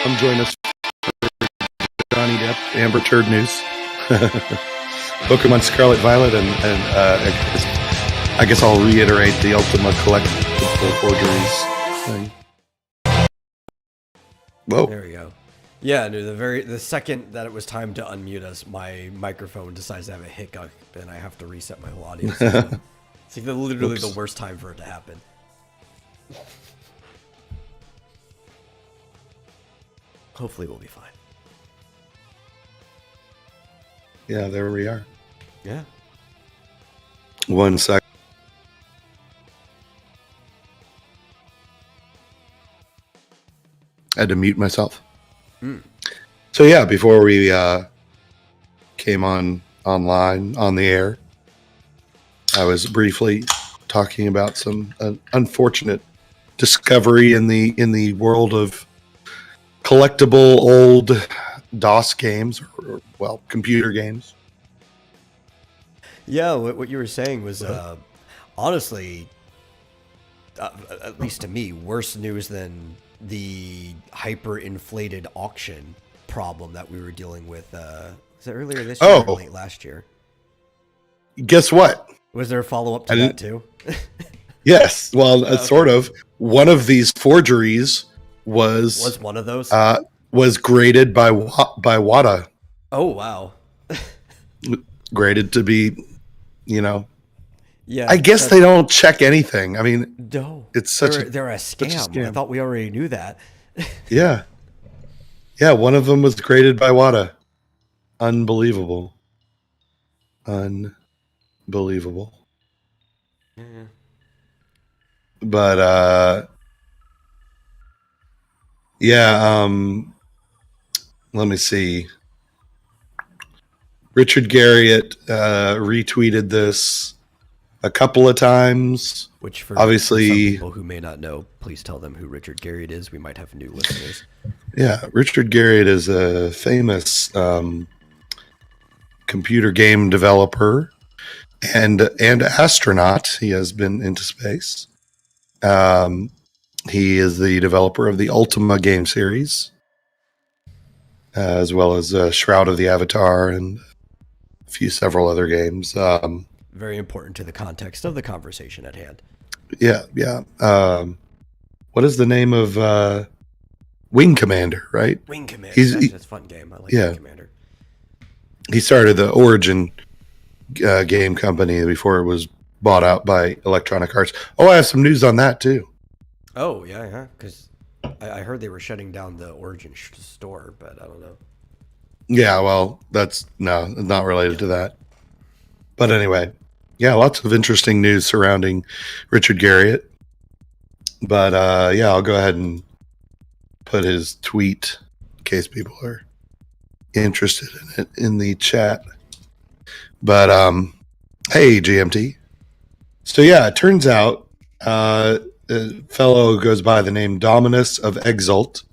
come join us for Johnny Depp, Amber Turd News, Pokemon Scarlet Violet, and I guess I'll reiterate the Ultima collectible forgeries thing. Whoa. There we go. Yeah, no, the second that it was time to unmute us, my microphone decides to have a hiccup, and I have to reset my whole audio system. It's like literally the worst time for it to happen. Hopefully we'll be fine. Yeah, there we are. Yeah. 1 sec. I had to mute myself. So yeah, before we came online on the air, I was briefly talking about some unfortunate discovery in the world of collectible old DOS games, or well, computer games. Yeah, what you were saying was honestly, at least to me, worse news than the hyper-inflated auction problem that we were dealing with. Was it earlier this year or late last year? Guess what? Was there a follow-up to that too? Yes. Well, sort of. One of these forgeries was one of those? Was graded by WADA. Oh, wow. Graded to be, Yeah, I guess they don't check anything. I mean, no, it's they're a scam. I thought we already knew that. Yeah. Yeah, one of them was graded by WADA. Unbelievable. Unbelievable. Yeah. But let me see. Richard Garriott retweeted this a couple of times. Which, for obviously, some people who may not know, please tell them who Richard Garriott is. We might have new listeners. Yeah, Richard Garriott is a famous computer game developer and astronaut. He has been into space. He is the developer of the Ultima game series, as well as Shroud of the Avatar and several other games. Very important to the context of the conversation at hand. Yeah. What is the name of Wing Commander, right? Wing Commander. That's a fun game. I like Wing Commander. He started the Origin game company before it was bought out by Electronic Arts. Oh, I have some news on that too. Oh, yeah. Because I heard they were shutting down the Origin store, but I don't know. Yeah, well, that's not related to that. But anyway, yeah, lots of interesting news surrounding Richard Garriott. But I'll go ahead and put his tweet in case people are interested in it in the chat. But hey, GMT. So yeah, it turns out a fellow who goes by the name Dominus of Exalt,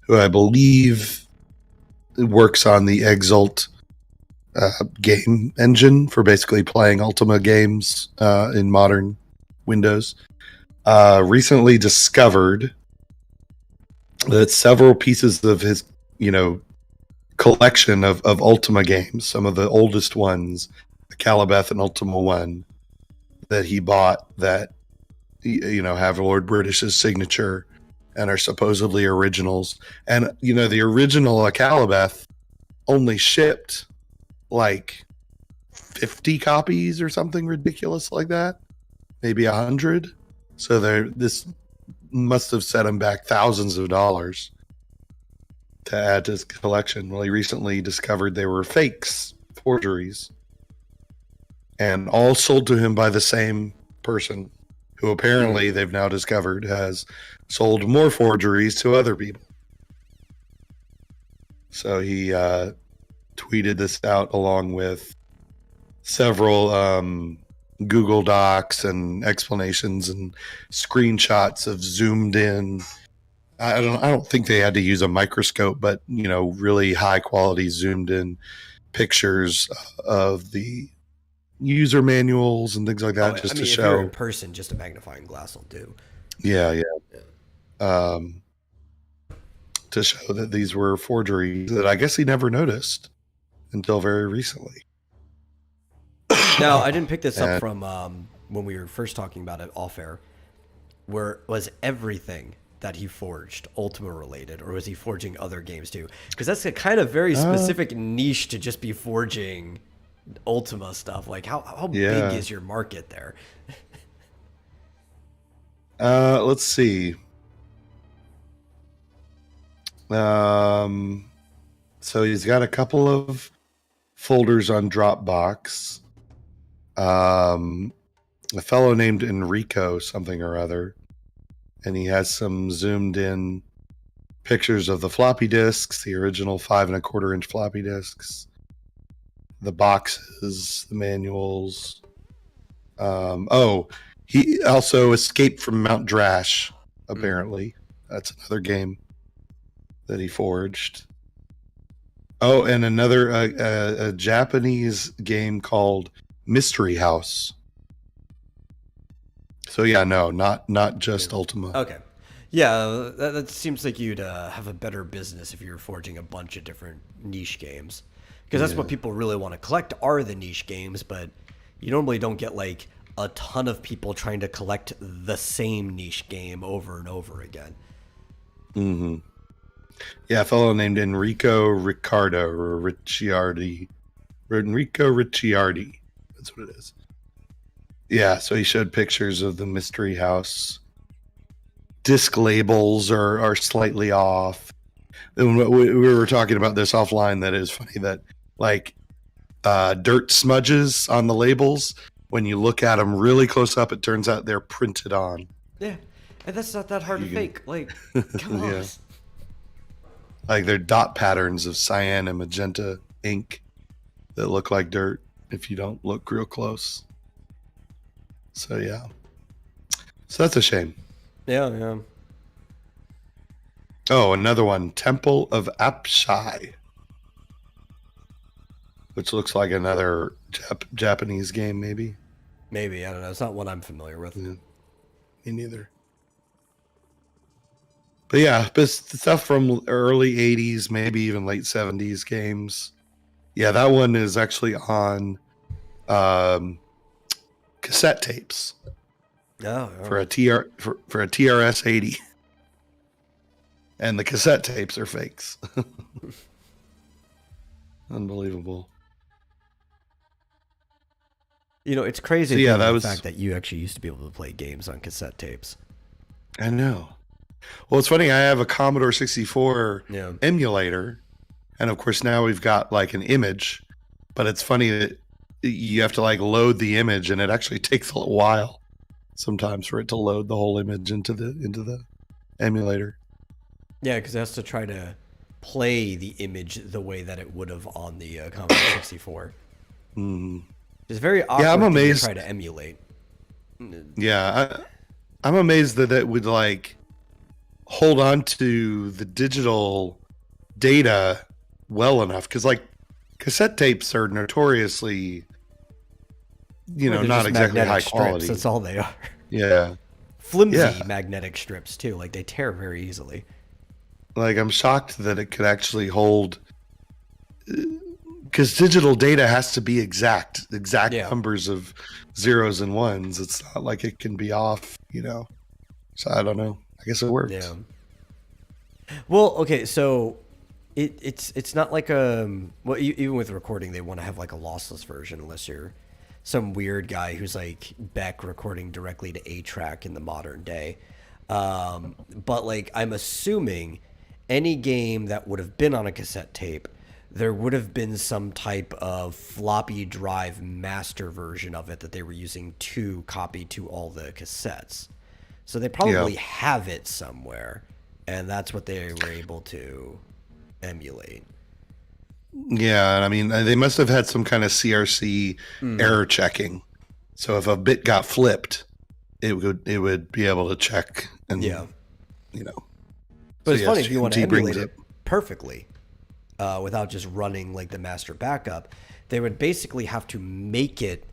who I believe works on the Exalt game engine for basically playing Ultima games in modern Windows, recently discovered that several pieces of his, collection of Ultima games, some of the oldest ones, Calibeth and Ultima 1, that he bought that, have Lord British's signature and are supposedly originals. And, the original Calibeth only shipped like 50 copies or something ridiculous like that, maybe 100. So this must have set him back thousands of dollars to add to his collection. Well, he recently discovered they were fakes, forgeries, and all sold to him by the same person, who apparently they've now discovered has sold more forgeries to other people. So he tweeted this out along with several Google Docs and explanations and screenshots of zoomed in. I don't think they had to use a microscope, but really high quality zoomed in pictures of the user manuals and things like that, to if show. You're in person, just a magnifying glass will do. Yeah. To to show that these were forgeries that I guess he never noticed until very recently. Now, I didn't pick this up And- from when we were first talking about it off air. Where was everything that he forged Ultima related, or was he forging other games too? Because that's a kind of very specific niche to just be forging Ultima stuff. Like, how big is your market there? Let's see. So he's got a couple of folders on Dropbox. A fellow named Enrico something or other, and he has some zoomed in pictures of the floppy disks, the original 5 1/4 inch floppy disks, the boxes, the manuals. He also escaped from Mount Drash, apparently. That's another game that he forged. Oh, and another a Japanese game called Mystery House. So yeah, no, not just Ultima. Okay. Yeah, that seems like you'd have a better business if you were forging a bunch of different niche games. Because that's what people really want to collect are the niche games, but you normally don't get like a ton of people trying to collect the same niche game over and over again. Mm-hmm. Yeah, a fellow named Enrico Ricciardo or Ricciardi. Enrico Ricciardi. That's what it is. Yeah, so he showed pictures of the Mystery House. Disc labels are slightly off. And we were talking about this offline, that it is funny that like dirt smudges on the labels, when you look at them really close up, it turns out they're printed on. Yeah, and that's not that hard to fake. Like, come on. Yeah. Like they're dot patterns of cyan and magenta ink that look like dirt if you don't look real close. So yeah. So that's a shame. Yeah. Oh, another one, Temple of Apsai, which looks like another Japanese game, maybe. Maybe, I don't know. It's not one I'm familiar with. Yeah. Me neither. But yeah, but stuff from early 80s, maybe even late 70s games. Yeah, that one is actually on cassette tapes for a TRS 80. And the cassette tapes are fakes. Unbelievable. You know, it's crazy the fact that you actually used to be able to play games on cassette tapes. I know. Well, it's funny. I have a Commodore 64 emulator. And of course, now we've got like an image. But it's funny that you have to like load the image, and it actually takes a while sometimes for it to load the whole image into the emulator. Yeah, because it has to try to play the image the way that it would have on the Commodore 64. Mm. It's very awkward. Yeah, I'm amazed. To try to emulate. Yeah, I'm amazed that it would like hold on to the digital data well enough, because like cassette tapes are notoriously, not exactly high quality. That's all they are. Yeah. Flimsy magnetic strips too. Like they tear very easily. Like I'm shocked that it could actually hold, because digital data has to be exact numbers of zeros and ones. It's not like it can be off, So I don't know. I guess it works. Yeah. Well, okay, so it's not like even with recording, they want to have like a lossless version, unless you're some weird guy who's like back recording directly to 8-track in the modern day. But like I'm assuming any game that would have been on a cassette tape, there would have been some type of floppy drive master version of it that they were using to copy to all the cassettes. So they probably have it somewhere, and that's what they were able to emulate. Yeah, I mean, they must have had some kind of CRC error checking. So if a bit got flipped, it would be able to check and But it's funny if you want to emulate it perfectly, without just running like the master backup, they would basically have to make it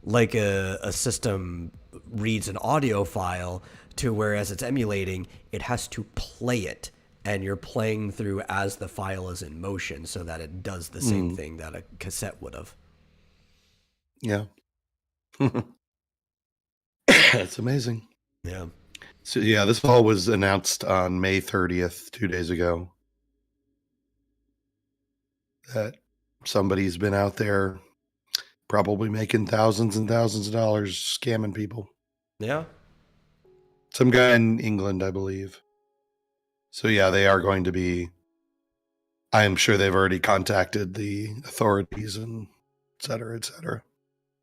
like a system reads an audio file to, whereas it's emulating, it has to play it and you're playing through as the file is in motion so that it does the same thing that a cassette would have. Yeah. That's amazing. Yeah. So yeah, this all was announced on May 30th, 2 days ago. That somebody's been out there probably making thousands and thousands of dollars scamming people. Yeah. Some guy in England, I believe. So yeah, they are going to be, I am sure they've already contacted the authorities and et cetera, et cetera.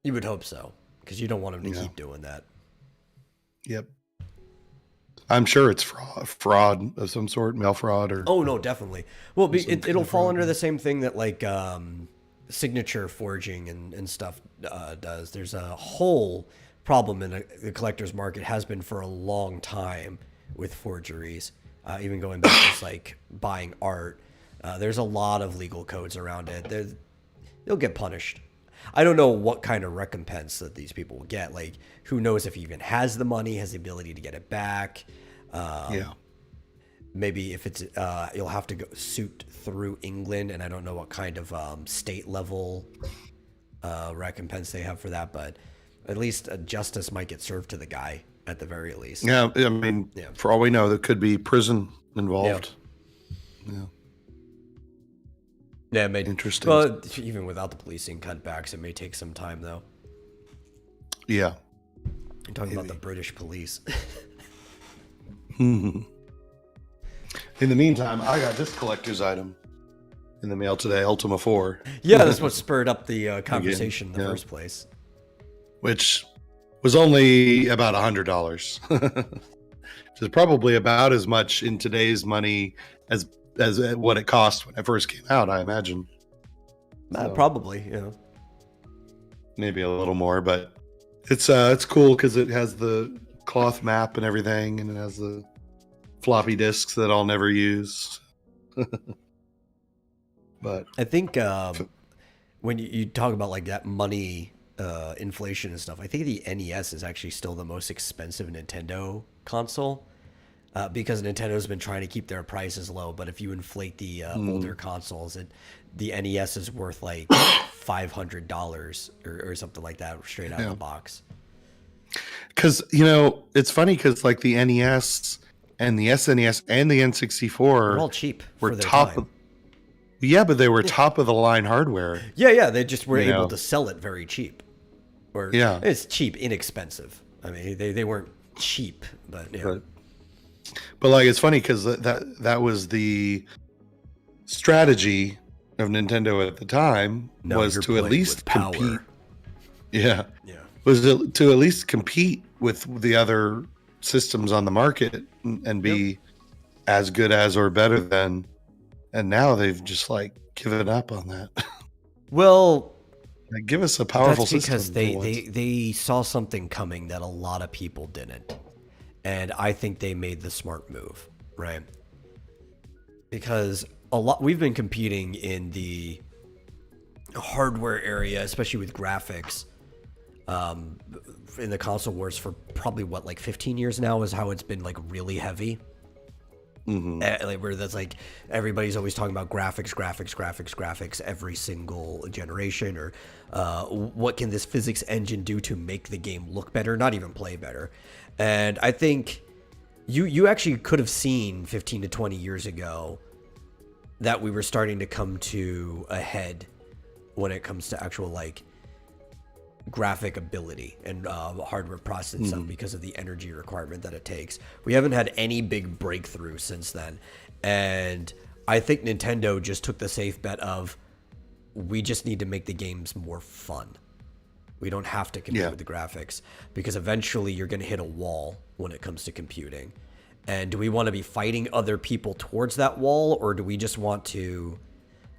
You would hope so, because you don't want them to keep doing that. Yep. I'm sure it's fraud of some sort, mail fraud or... Oh, no, definitely. Well, it'll fall under the same thing that, like, signature forging and stuff does. There's a whole problem in the collector's market, has been for a long time with forgeries, even going back to just, like, buying art. There's a lot of legal codes around it. They'll get punished. I don't know what kind of recompense that these people will get. Like, who knows if he even has the money, has the ability to get it back. Yeah. Maybe if it's, you'll have to go suit through England, and I don't know what kind of state level recompense they have for that, but at least justice might get served to the guy at the very least. Yeah, I mean, for all we know, there could be prison involved. Yeah. Yeah, it made interesting. Well, even without the policing cutbacks, it may take some time, though. Yeah. You're talking about the British police. In the meantime, I got this collector's item in the mail today, Ultima 4. Yeah, that's what spurred up the conversation in the first place. Which was only about $100. Which is probably about as much in today's money as what it cost when it first came out, I imagine. So, probably, yeah. Maybe a little more, but it's cool because it has the cloth map and everything, and it has the floppy disks that I'll never use. But I think when you talk about like that money, inflation and stuff, I think the NES is actually still the most expensive Nintendo console. Because Nintendo's been trying to keep their prices low, but if you inflate the older consoles, the NES is worth like $500 or something like that straight out of the box. Because, it's funny because like the NES and the SNES and the N64 they're all cheap were for their top time. But they were top of the line hardware. Yeah, they just were able to sell it very cheap. Or it's cheap, inexpensive. I mean, they weren't cheap, but yeah. But like it's funny because that was the strategy of Nintendo at the time, was to at least compete. Yeah, was to at least compete with the other systems on the market and be as good as or better than. And now they've just like given up on that. Well, like, give us a powerful system. That's because they saw something coming that a lot of people didn't. And I think they made the smart move, right? Because we've been competing in the hardware area, especially with graphics, in the console wars for probably like 15 years now is how it's been like really heavy. Like where that's like everybody's always talking about graphics every single generation, or what can this physics engine do to make the game look better, not even play better. And I think you actually could have seen 15 to 20 years ago that we were starting to come to a head when it comes to actual like graphic ability and hardware processing stuff because of the energy requirement that it takes. We haven't had any big breakthrough since then. And I think Nintendo just took the safe bet of, we just need to make the games more fun. We don't have to compete with the graphics, because eventually you're going to hit a wall when it comes to computing. And do we want to be fighting other people towards that wall, or do we just want to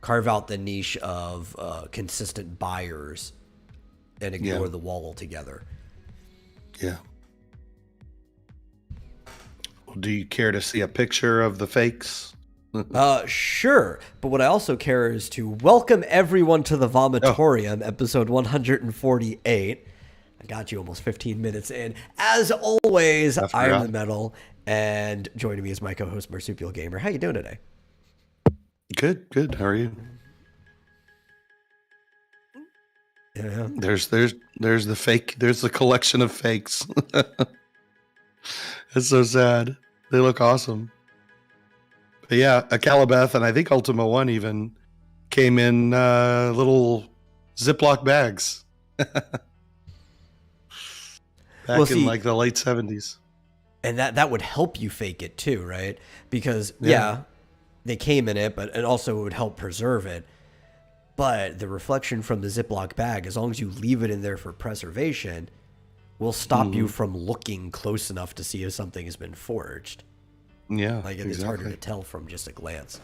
carve out the niche of consistent buyers and ignore the wall altogether? Yeah. Well, do you care to see a picture of the fakes? Sure. But what I also care is to welcome everyone to the Vomitorium, episode 148. I got you almost 15 minutes in. As always, I'm the Metal, And joining me is my co-host Marsupial Gamer. How you doing today? Good, good. How are you? Yeah. There's the fake. There's the collection of fakes. It's so sad. They look awesome. But yeah, a Calabeth and I think Ultima 1 even came in little Ziploc bags back in like the late 70s. And that would help you fake it too, right? Because Yeah. they came in it, but it also would help preserve it. But the reflection from the Ziploc bag, as long as you leave it in there for preservation, will stop you from looking close enough to see if something has been forged. Yeah, Like it's harder to tell from just a glance.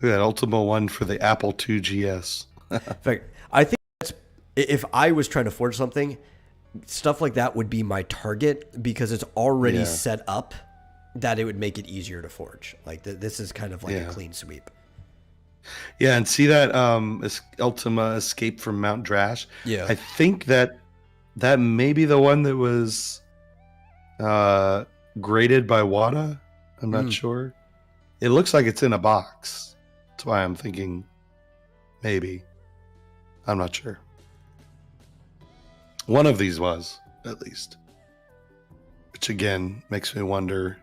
That Ultima 1 for the Apple II GS. In fact, I think if I was trying to forge something, stuff like that would be my target because it's already set up that it would make it easier to forge. Like this is kind of like a clean sweep. Yeah, and see that Ultima Escape from Mount Drash? Yeah. I think that may be the one that was graded by WADA. I'm not sure. It looks like it's in a box. That's why I'm thinking maybe. I'm not sure. One of these was, at least. Which again makes me wonder,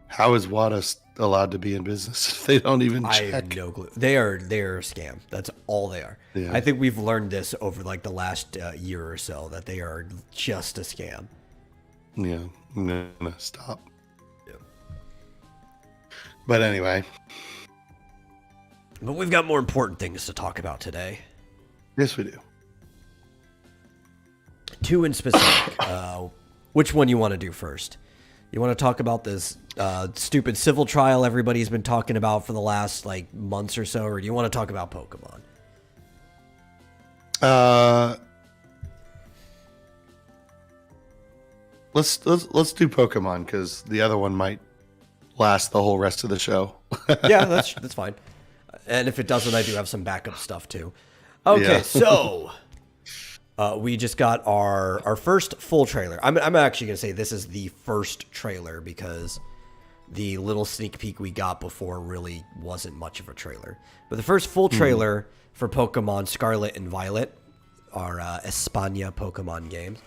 how is WADA allowed to be in business if they don't even check? I have no clue. They're a scam. That's all they are. Yeah. I think we've learned this over like the last year or so that they are just a scam. Yeah, I'm gonna stop. Yeah. But anyway. But we've got more important things to talk about today. Yes, we do. Two in specific. Which one you want to do first? You want to talk about this stupid civil trial everybody's been talking about for the last like months or so, or do you want to talk about Pokemon? Let's do Pokemon because the other one might last the whole rest of the show. Yeah, that's fine. And if it doesn't, I do have some backup stuff too. Okay, so we just got our first full trailer. I'm actually gonna say this is the first trailer because the little sneak peek we got before really wasn't much of a trailer. But the first full trailer for Pokemon Scarlet and Violet, our España Pokemon games,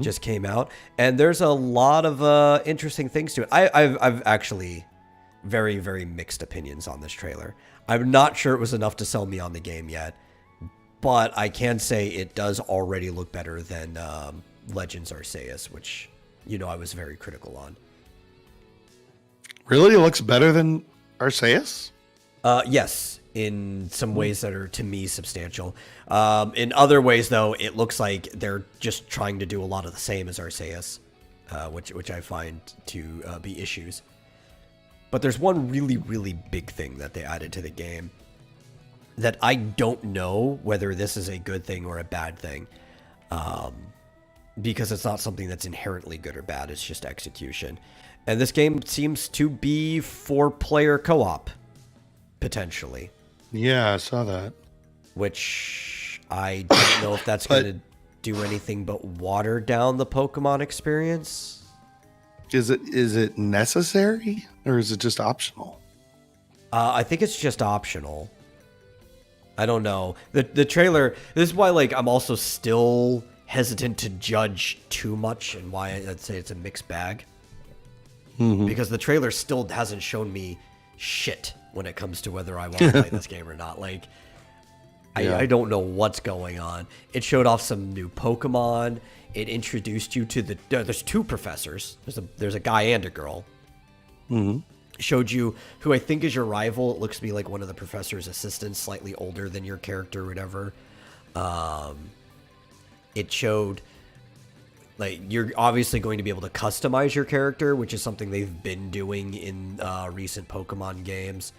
just came out, and there's a lot of interesting things to it. I've actually very, very mixed opinions on this trailer. I'm not sure it was enough to sell me on the game yet, but I can say it does already look better than Legends Arceus, which, I was very critical on. Really? It looks better than Arceus? Yes, in some ways that are, to me, substantial. In other ways, though, it looks like they're just trying to do a lot of the same as Arceus, which I find to be issues. But there's one really, really big thing that they added to the game that I don't know whether this is a good thing or a bad thing, because it's not something that's inherently good or bad. It's just execution. And this game seems to be 4-player co-op, potentially. Yeah, I saw that. Which I don't know if that's going to do anything but water down the Pokemon experience. Is it necessary or is it just optional? I think it's just optional. I don't know. The trailer, this is why I'm also still hesitant to judge too much and why I'd say it's a mixed bag. Because the trailer still hasn't shown me shit when it comes to whether I want to play this game or not. I don't know what's going on. It showed off some new Pokemon. It introduced you to there's two professors. There's a guy and a girl. Showed you who I think is your rival. It looks to be like one of the professor's assistants, slightly older than your character or whatever. It showed you're obviously going to be able to customize your character, which is something they've been doing in recent Pokemon games.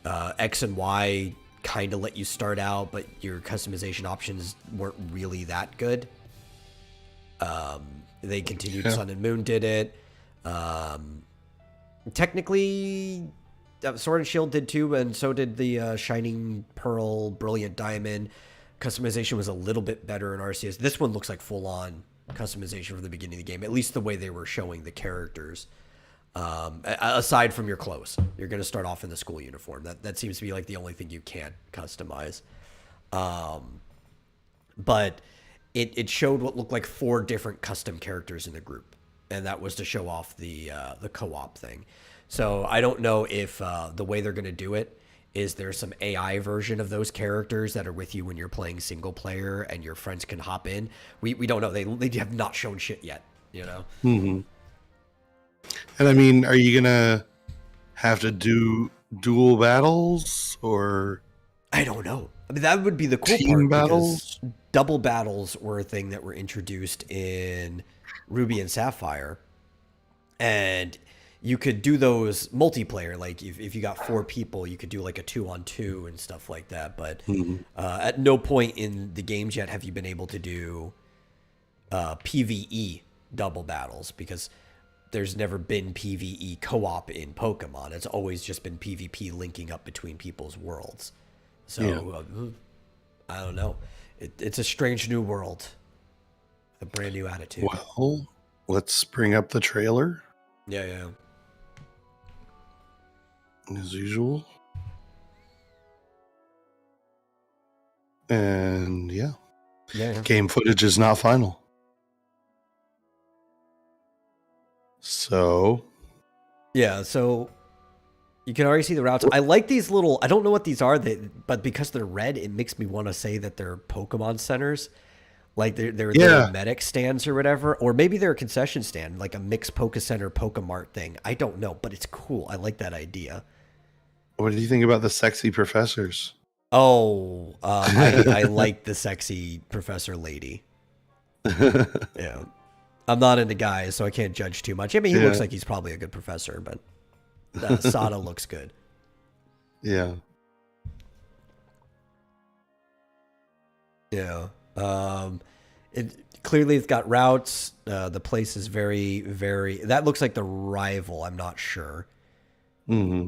X and Y kind of let you start out, but your customization options weren't really that good. They continued. Sun and Moon did it. Technically, Sword and Shield did too, and so did the Shining Pearl, Brilliant Diamond. Customization was a little bit better in Arceus. This one looks like full on customization from the beginning of the game, at least the way they were showing the characters. Aside from your clothes, you're going to start off in the school uniform. That seems to be like the only thing you can't customize. But it showed what looked like 4 different custom characters in the group, and that was to show off the co-op thing. So I don't know if the way they're going to do it is there's some AI version of those characters that are with you when you're playing single player, and your friends can hop in. We don't know. They have not shown shit yet, you know. Mm-hmm. And I mean, are you gonna have to do dual battles or? I don't know. I mean, that would be the cool team part. Battles? Because double battles were a thing that were introduced in Ruby and Sapphire, and you could do those multiplayer. Like if you got 4 people, you could do like a 2-on-2 and stuff like that. But at no point in the games yet have you been able to do PvE double battles, because there's never been PvE co-op in Pokemon. It's always just been PvP linking up between people's worlds. So I don't know. It's a strange new world, a brand new attitude. Well, let's bring up the trailer Yeah. as usual. And yeah, game footage is not final. So you can already see the routes. I like these little, I don't know what these are, but because they're red, it makes me want to say that they're Pokemon centers. Like they're medic stands or whatever. Or maybe they're a concession stand, like a mixed Poke-Center, Pokemart thing. I don't know, but it's cool. I like that idea. What do you think about the sexy professors? Oh, I like the sexy professor lady. Yeah. I'm not into guys, so I can't judge too much. I mean, he looks like he's probably a good professor, but Sada looks good. Yeah. Yeah. Clearly it's got routes. The place is very, very... That looks like the rival. I'm not sure. Mm-hmm.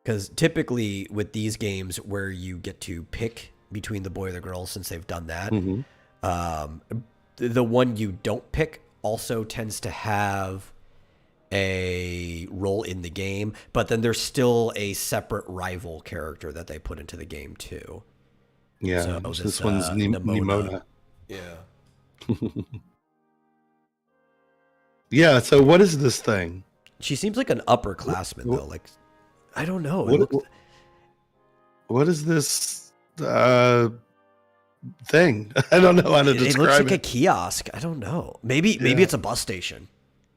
Because typically with these games where you get to pick between the boy or the girl, since they've done that, the one you don't pick also tends to have a role in the game, but then there's still a separate rival character that they put into the game too. Yeah, so this one's Nimona. Yeah. Yeah, so what is this thing? She seems like an upperclassman, though. Like, I don't know. What is this thing? I don't know how to describe it. It looks like a kiosk. I don't know. Maybe it's a bus station,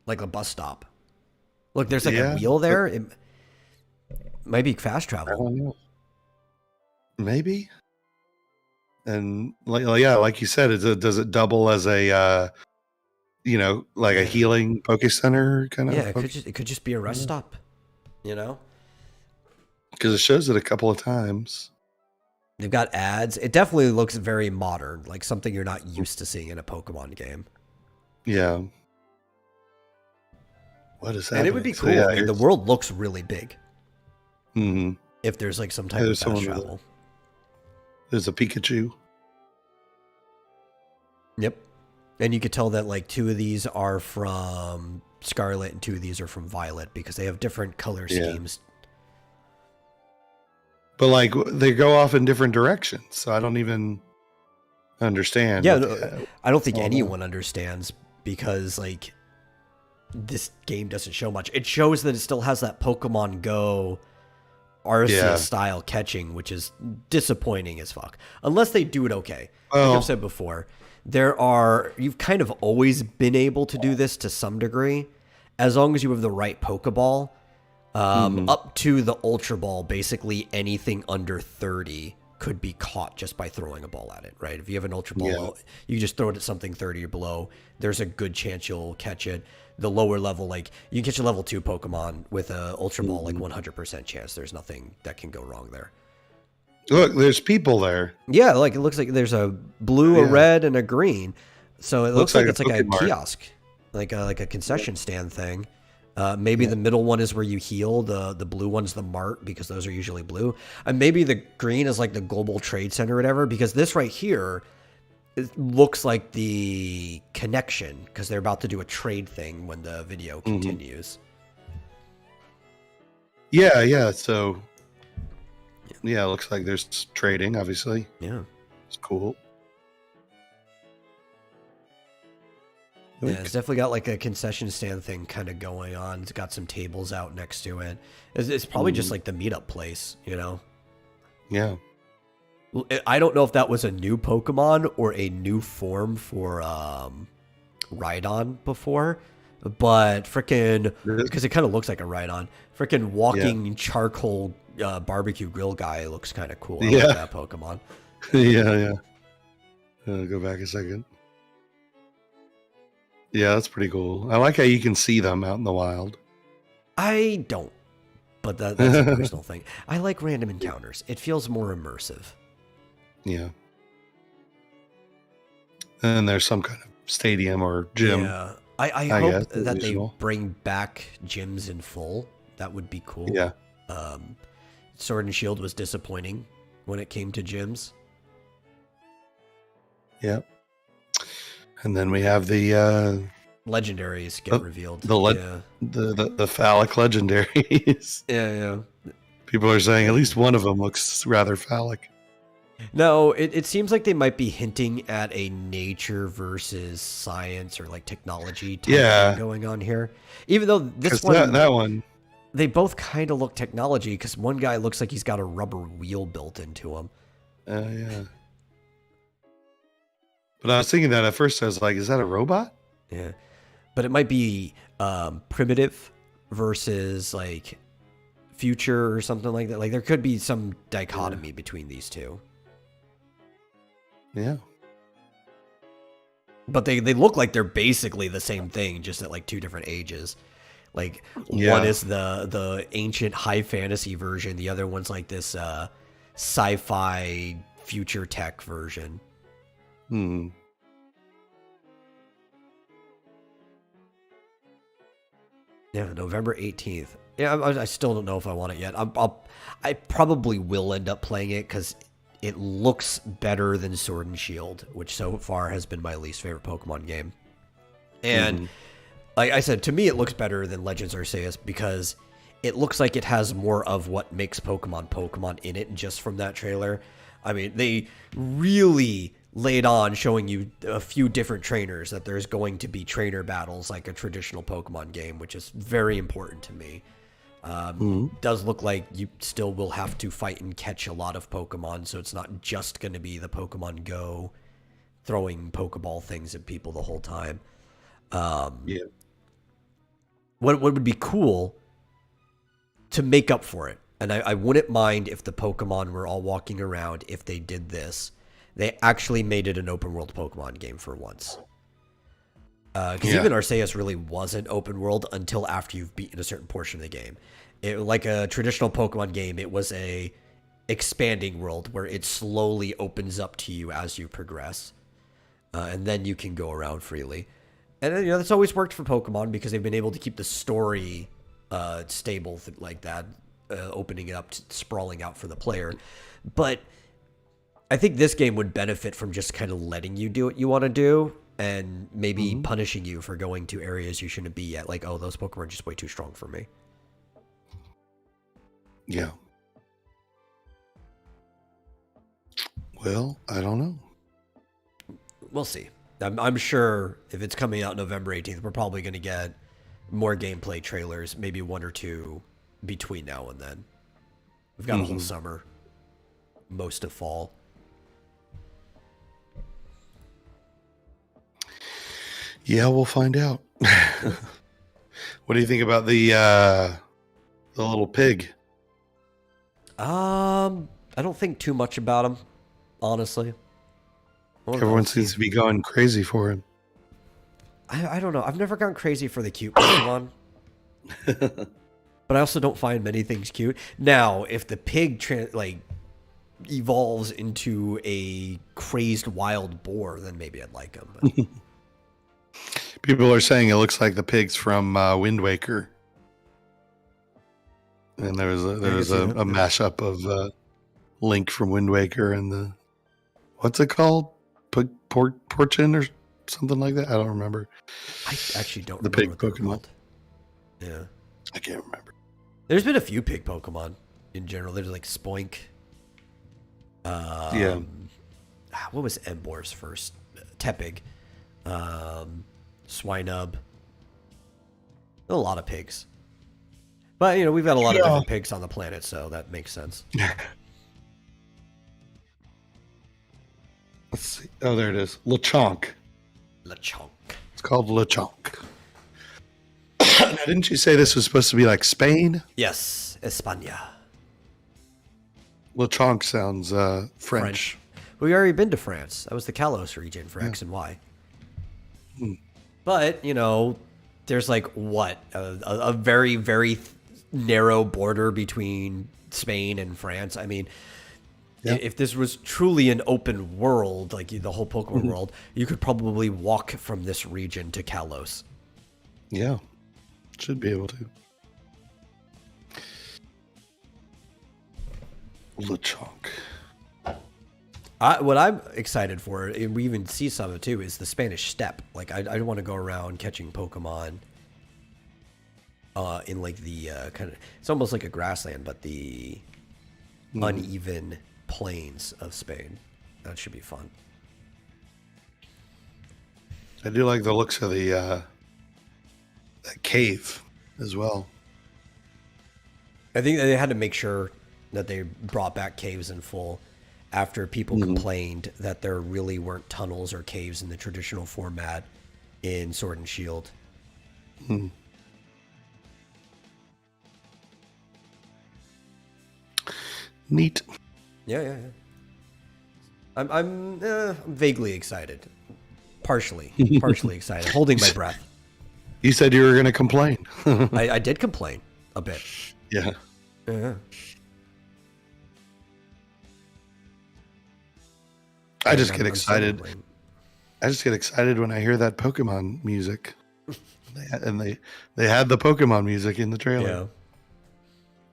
like a bus stop. Look, there's like a wheel there. It might be fast travel. I don't know. Maybe. And like you said, does it double as a like a healing Poke Center kind of? Yeah, it could just be a rest stop. You know, because it shows it a couple of times. They've got ads. It definitely looks very modern, like something you're not used to seeing in a Pokemon game. Yeah. What is that? And it would be cool. I mean, the world looks really big. Mm-hmm. If there's like some type of fast travel. There's a Pikachu. Yep. And you could tell that like 2 of these are from Scarlet and 2 of these are from Violet, because they have different color schemes. But like they go off in different directions, so I don't even understand. Yeah, I don't think anyone understands, because like this game doesn't show much. It shows that it still has that Pokemon Go Arceus style catching, which is disappointing as fuck. Unless they do it okay. Like I've said before, you've kind of always been able to do this to some degree, as long as you have the right Pokeball. Up to the Ultra Ball, basically anything under 30 could be caught just by throwing a ball at it, right? If you have an Ultra Ball, you just throw it at something 30 or below, there's a good chance you'll catch it. The lower level, like you can catch a level 2 Pokemon with a Ultra Ball, like 100% chance. There's nothing that can go wrong there. Look, there's people there. Yeah, like it looks like there's a blue, a red, and a green. So it looks like it's like a kiosk, like a concession stand thing. Maybe the middle one is where you heal. The blue one's the mart, because those are usually blue. And maybe the green is like the global trade center or whatever, because this right here it looks like the connection, because they're about to do a trade thing when the video continues. Yeah. So, yeah, it looks like there's trading, obviously. Yeah. It's cool. Yeah, it's definitely got like a concession stand thing kind of going on. It's got some tables out next to it. It's probably just like the meetup place, you know? Yeah. I don't know if that was a new Pokemon or a new form for Rhydon before, but freaking, because it kind of looks like a Rhydon, freaking walking charcoal barbecue grill guy looks kind of cool. I like that Pokemon. Yeah. Go back a second. Yeah, that's pretty cool. I like how you can see them out in the wild. I don't, but that's a personal thing. I like random encounters. It feels more immersive. Yeah. And there's some kind of stadium or gym. Yeah. I hope that they bring back gyms in full. That would be cool. Yeah. Sword and Shield was disappointing when it came to gyms. Yep. And then we have the legendaries get revealed. The Phallic Legendaries. Yeah. People are saying at least one of them looks rather phallic. No, it seems like they might be hinting at a nature versus science or like technology type thing going on here. Even though this one, that one, they both kind of look technology, because one guy looks like he's got a rubber wheel built into him. Yeah. But I was thinking that at first. I was like, is that a robot? Yeah. But it might be primitive versus like future or something like that. Like there could be some dichotomy between these two. Yeah. But they look like they're basically the same thing, just at like two different ages. Like one is the ancient high fantasy version. The other one's like this sci-fi future tech version. Yeah, November 18th. Yeah, I still don't know if I want it yet. I probably will end up playing it because it looks better than Sword and Shield, which so far has been my least favorite Pokemon game. And like I said, to me it looks better than Legends Arceus because it looks like it has more of what makes Pokemon in it just from that trailer. I mean, they really laid on showing you a few different trainers, that there's going to be trainer battles like a traditional Pokemon game, which is very important to me. Does look like you still will have to fight and catch a lot of Pokemon, so it's not just going to be the Pokemon Go throwing Pokeball things at people the whole time. What would be cool to make up for it, and I wouldn't mind if the Pokemon were all walking around, if they did this, they actually made it an open world Pokemon game for once. Because even Arceus really wasn't open world until after you've beaten a certain portion of the game. Like a traditional Pokemon game, it was a expanding world where it slowly opens up to you as you progress. And then you can go around freely. And that's always worked for Pokemon because they've been able to keep the story stable like that, opening it up, sprawling out for the player. But I think this game would benefit from just kind of letting you do what you want to do and maybe punishing you for going to areas you shouldn't be at. Like, oh, those Pokemon are just way too strong for me. Yeah. Well, I don't know. We'll see. I'm sure if it's coming out November 18th, we're probably going to get more gameplay trailers, maybe one or two between now and then. We've got a whole summer, most of fall. Yeah, we'll find out. What do you think about the little pig? I don't think too much about him, honestly. Everyone seems to be going crazy for him. I don't know. I've never gone crazy for the cute Pokemon. But I also don't find many things cute. Now, if the pig evolves into a crazed wild boar, then maybe I'd like him. But... People are saying it looks like the pigs from Wind Waker. And there was a mashup of Link from Wind Waker and the... What's it called? Porchin or something like that. I don't remember. I actually don't The remember pig what they're Pokemon. called. Yeah. I can't remember. There's been a few pig Pokemon in general. There's like Spoink. Yeah. What was Emboar's first? Tepig. Swinub. A lot of pigs. But, we've got a lot of different pigs on the planet, so that makes sense. Let's see. Oh, there it is. Lechonk. Lechonk. It's called Lechonk. Now, didn't you say this was supposed to be like Spain? Yes, España. Lechonk sounds French. We already been to France. That was the Kalos region for X and Y. But, there's like what? A very, very narrow border between Spain and France. I mean, if this was truly an open world, like the whole Pokemon world, you could probably walk from this region to Kalos. Yeah. Should be able to. Lechonk. What I'm excited for, and we even see some of it too, is the Spanish steppe. Like, I want to go around catching Pokemon in like the kind of, it's almost like a grassland, but the uneven plains of Spain. That should be fun. I do like the looks of the that cave as well. I think they had to make sure that they brought back caves in full after people complained that there really weren't tunnels or caves in the traditional format in Sword and Shield. Neat. Yeah. I'm vaguely excited. Partially excited. Holding my breath. You said you were going to complain. I did complain a bit. Yeah. Yeah. I just get excited. I just get excited when I hear that Pokemon music. They had the Pokemon music in the trailer.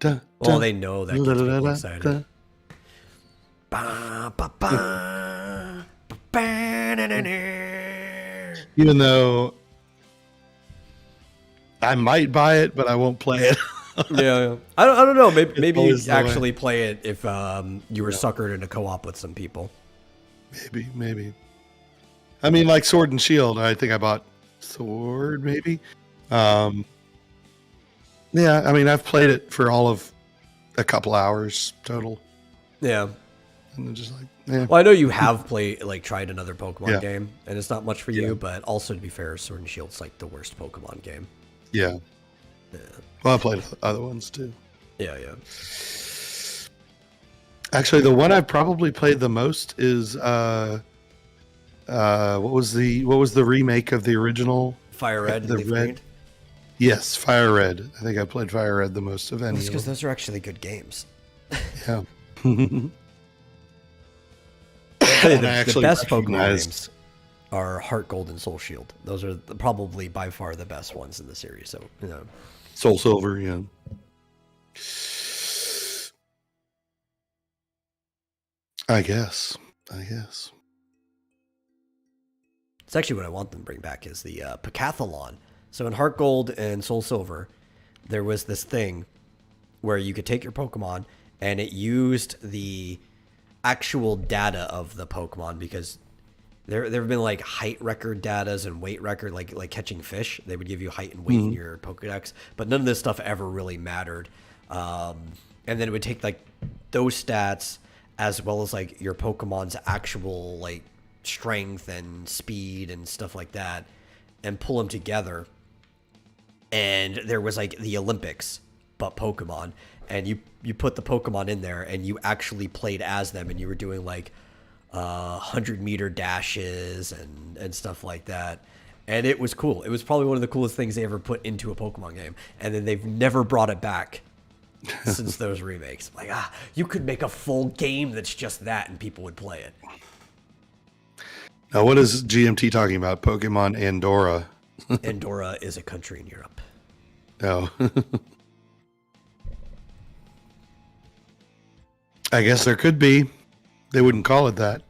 Yeah. Well, they know that gets people excited. Even though I might buy it, but I won't play it. Yeah. I don't know. Maybe you actually play it if you were suckered into co-op with some people. Maybe. I mean, like Sword and Shield. I think I bought Sword, maybe. Yeah, I mean, I've played it for all of a couple hours total. Yeah. And then just like, yeah. Well, I know you have tried another Pokemon game, and it's not much for you, but also, to be fair, Sword and Shield's like the worst Pokemon game. Yeah. Well, I played other ones too. Yeah. Actually, the one I've probably played the most is what was the remake of the original Fire Red? The Red. Yes, Fire Red. I think I played Fire Red the most of any. That's because those are actually good games. Yeah. The best Pokemon games are Heart Gold and Soul Shield. Those are probably by far the best ones in the series. So, Soul Silver, yeah. I guess. It's actually what I want them to bring back is the Picathlon. So in Heart Gold and Soul Silver, there was this thing where you could take your Pokemon and it used the actual data of the Pokemon, because there have been like height record datas and weight record, like catching fish. They would give you height and weight in your Pokedex, but none of this stuff ever really mattered. And then it would take like those stats as well as like your Pokemon's actual like strength and speed and stuff like that, and pull them together. And there was like the Olympics, but Pokemon, and you put the Pokemon in there and you actually played as them, and you were doing like 100-meter dashes and stuff like that. And it was cool. It was probably one of the coolest things they ever put into a Pokemon game. And then they've never brought it back since those remakes. Like, you could make a full game that's just that and people would play it. Now, what is GMT talking about? Pokemon Andorra. Andorra is a country in Europe. Oh. I guess there could be. They wouldn't call it that.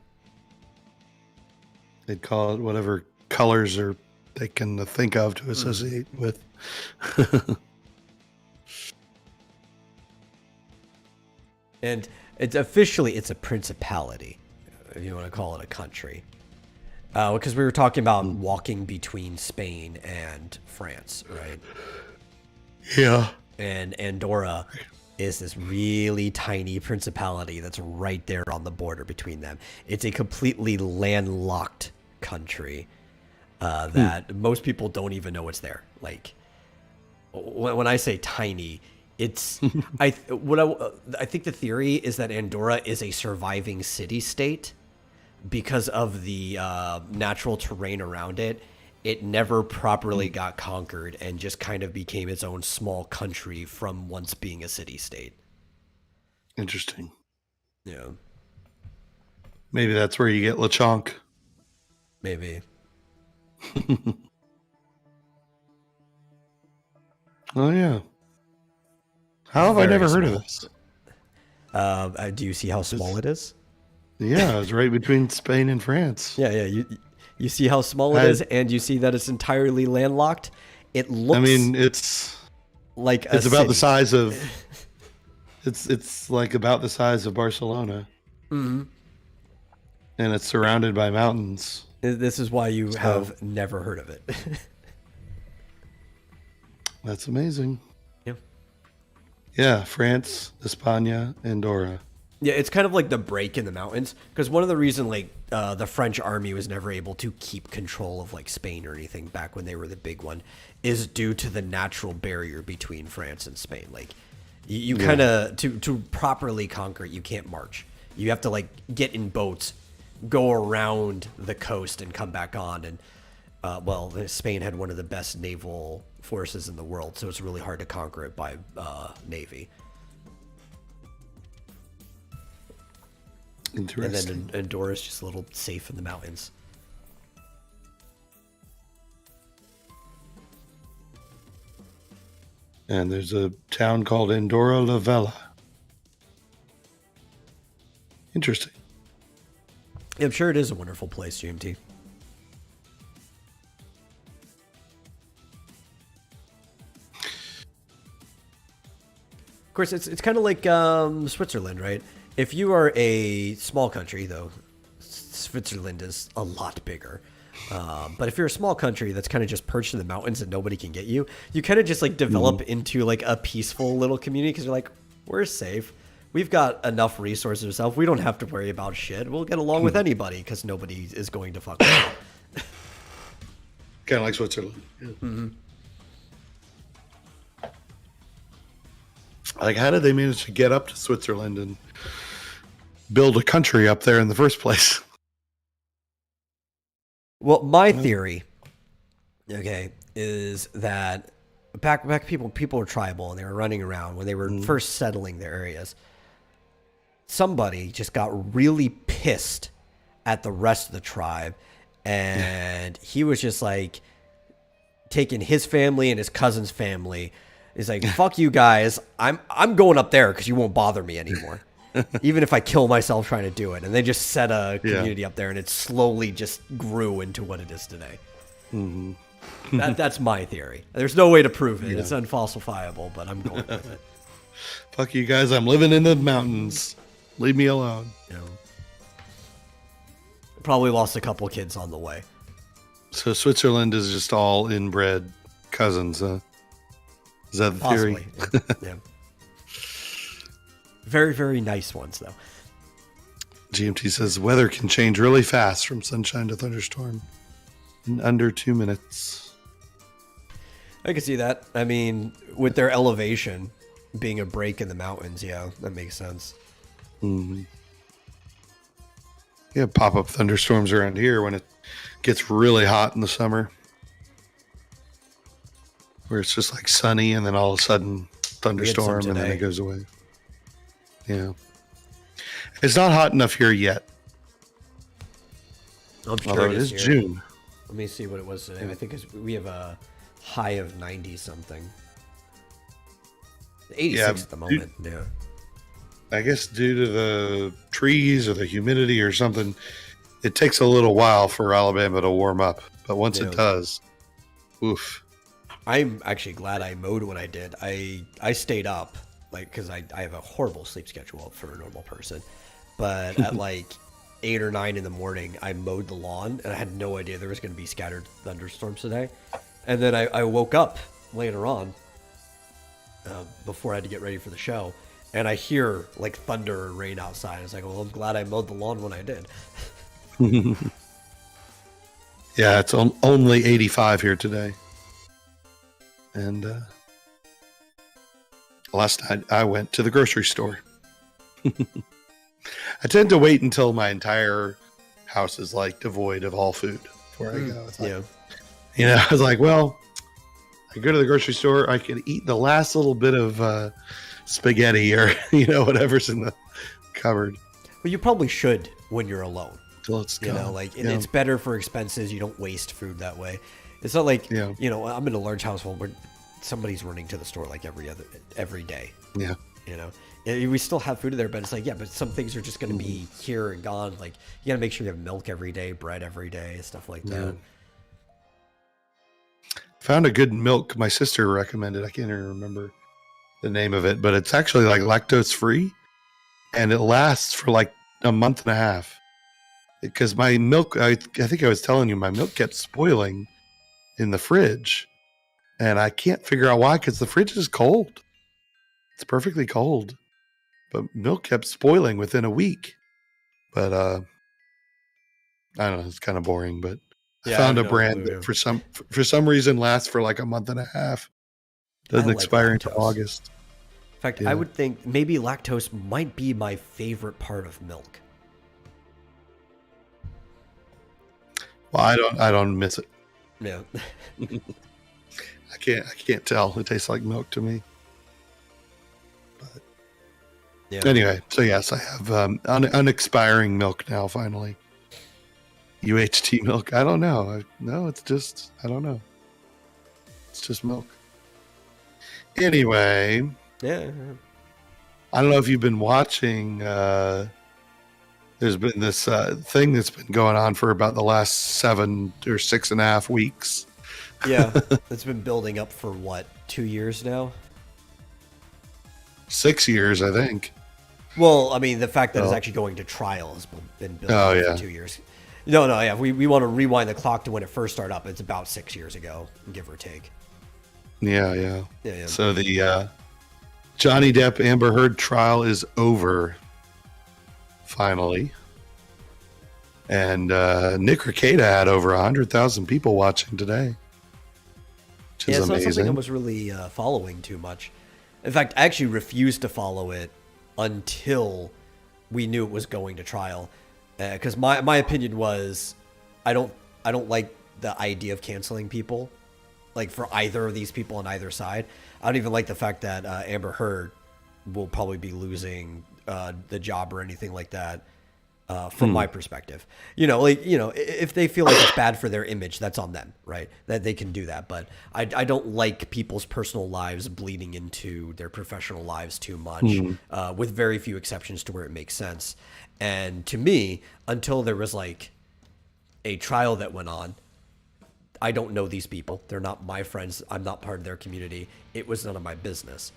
They'd call it whatever colors or they can think of to associate with. And it's officially it's a principality, if you want to call it a country. Because we were talking about walking between Spain and France, right? Yeah. And Andorra is this really tiny principality that's right there on the border between them. It's a completely landlocked country that most people don't even know it's there. Like, when I say tiny, it's I think the theory is that Andorra is a surviving city-state because of the natural terrain around it. It never properly got conquered and just kind of became its own small country from once being a city-state. Interesting. Yeah. Maybe that's where you get Lechonk. Maybe. Oh, yeah. How have I never heard of this? Do you see how small it is? Yeah, it's right between Spain and France. Yeah. You see how small it is, and you see that it's entirely landlocked. It looks. I mean, it's like it's about the size of. It's like about the size of Barcelona. Mm-hmm. And it's surrounded by mountains. This is why you have never heard of it. That's amazing. Yeah. Yeah, France, España, Andorra. Yeah, it's kind of like the break in the mountains, because one of the reasons the French army was never able to keep control of like Spain or anything back when they were the big one is due to the natural barrier between France and Spain. Like you kind of to properly conquer it, you can't march. You have to like get in boats, go around the coast and come back on. And Spain had one of the best naval forces in the world, so it's really hard to conquer it by navy. Interesting. And then Andorra is just a little safe in the mountains. And there's a town called Andorra la Vella. Interesting. Yeah, I'm sure it is a wonderful place, GMT. Of course, it's kind of like Switzerland, right? If you are a small country, though, Switzerland is a lot bigger. But if you're a small country that's kind of just perched in the mountains and nobody can get you, you kind of just like develop into like a peaceful little community because you're like, we're safe. We've got enough resources ourselves. We don't have to worry about shit. We'll get along with anybody because nobody is going to fuck us up. Kind of like Switzerland. Yeah. Mm-hmm. Like, how did they manage to get up to Switzerland and build a country up there in the first place? Well, my theory, okay, is that back people were tribal and they were running around when they were first settling their areas. Somebody just got really pissed at the rest of the tribe, and he was just like taking his family and his cousin's family. He's like, "Fuck you guys! I'm going up there because you won't bother me anymore." Even if I kill myself trying to do it. And they just set a community up there, and it slowly just grew into what it is today. Mm-hmm. That's my theory. There's no way to prove it. Yeah. It's unfalsifiable, but I'm going with it. Fuck you guys. I'm living in the mountains. Leave me alone. You know, probably lost a couple kids on the way. So Switzerland is just all inbred cousins, huh? Is that the theory? Yeah. Very, very nice ones, though. GMT says weather can change really fast from sunshine to thunderstorm in under 2 minutes. I can see that. I mean, with their elevation being a break in the mountains, yeah, that makes sense. Mm-hmm. Yeah, pop-up thunderstorms around here when it gets really hot in the summer. Where it's just like sunny and then all of a sudden thunderstorm and then it goes away. Yeah. It's not hot enough here yet. I'm sure although it is June. Let me see what it was today. I think we have a high of 90 something. 86 at the moment. I guess due to the trees or the humidity or something, it takes a little while for Alabama to warm up, but once Yeah. it does, oof. I'm actually glad I mowed when I did. I stayed up, like, because I have a horrible sleep schedule for a normal person. But at like 8 or 9 in the morning, I mowed the lawn, and I had no idea there was going to be scattered thunderstorms today. And then I woke up later on, before I had to get ready for the show, and I hear like thunder or rain outside. I was like, well, I'm glad I mowed the lawn when I did. Yeah, it's only 85 here today. And last night I went to the grocery store. I tend to wait until my entire house is like devoid of all food before I go. It's like, Yeah. you know, I was like, well, I go to the grocery store, I can eat the last little bit of spaghetti or, you know, whatever's in the cupboard. Well, you probably should when you're alone. So let's go. You know, like it's better for expenses. You don't waste food that way. It's not like, you know, I'm in a large household where somebody's running to the store like every day. Yeah. You know, we still have food there, but it's like, yeah, but some things are just going to be here and gone. Like you got to make sure you have milk every day, bread every day, stuff like that. Found a good milk my sister recommended. I can't even remember the name of it, but it's actually like lactose free and it lasts for like a month and a half. Because my milk, I think I was telling you, my milk kept spoiling in the fridge. And I can't figure out why, because the fridge is cold. It's perfectly cold. But milk kept spoiling within a week. But I don't know, it's kind of boring. But I found a brand that for some reason lasts for like a month and a half. Doesn't expire until August. In fact, I would think maybe lactose might be my favorite part of milk. Well, I don't miss it. Yeah. I can't tell. It tastes like milk to me. But anyway, so yes, I have unexpiring milk now. Finally, UHT milk. I don't know. No, it's just I don't know. It's just milk. Anyway, yeah. I don't know if you've been watching. There's been this thing that's been going on for about the last 7 or 6.5 weeks. Yeah, it's been building up for what, 2 years now? 6 years, I think. Well, I mean, the fact that it's actually going to trial has been building up for 2 years. No, yeah. We want to rewind the clock to when it first started up. It's about 6 years ago, give or take. Yeah. So the Johnny Depp Amber Heard trial is over. Finally. And Nick Rekieta had over 100,000 people watching today. Which is it's amazing. Not something I was really following too much. In fact, I actually refused to follow it until we knew it was going to trial. Because my opinion was, I don't like the idea of canceling people, like for either of these people on either side. I don't even like the fact that Amber Heard will probably be losing the job or anything like that. From my perspective, if they feel like it's bad for their image, that's on them, right? That they can do that. But I don't like people's personal lives bleeding into their professional lives too much, with very few exceptions to where it makes sense. And to me, until there was like a trial that went on, I don't know these people. They're not my friends. I'm not part of their community. It was none of my business.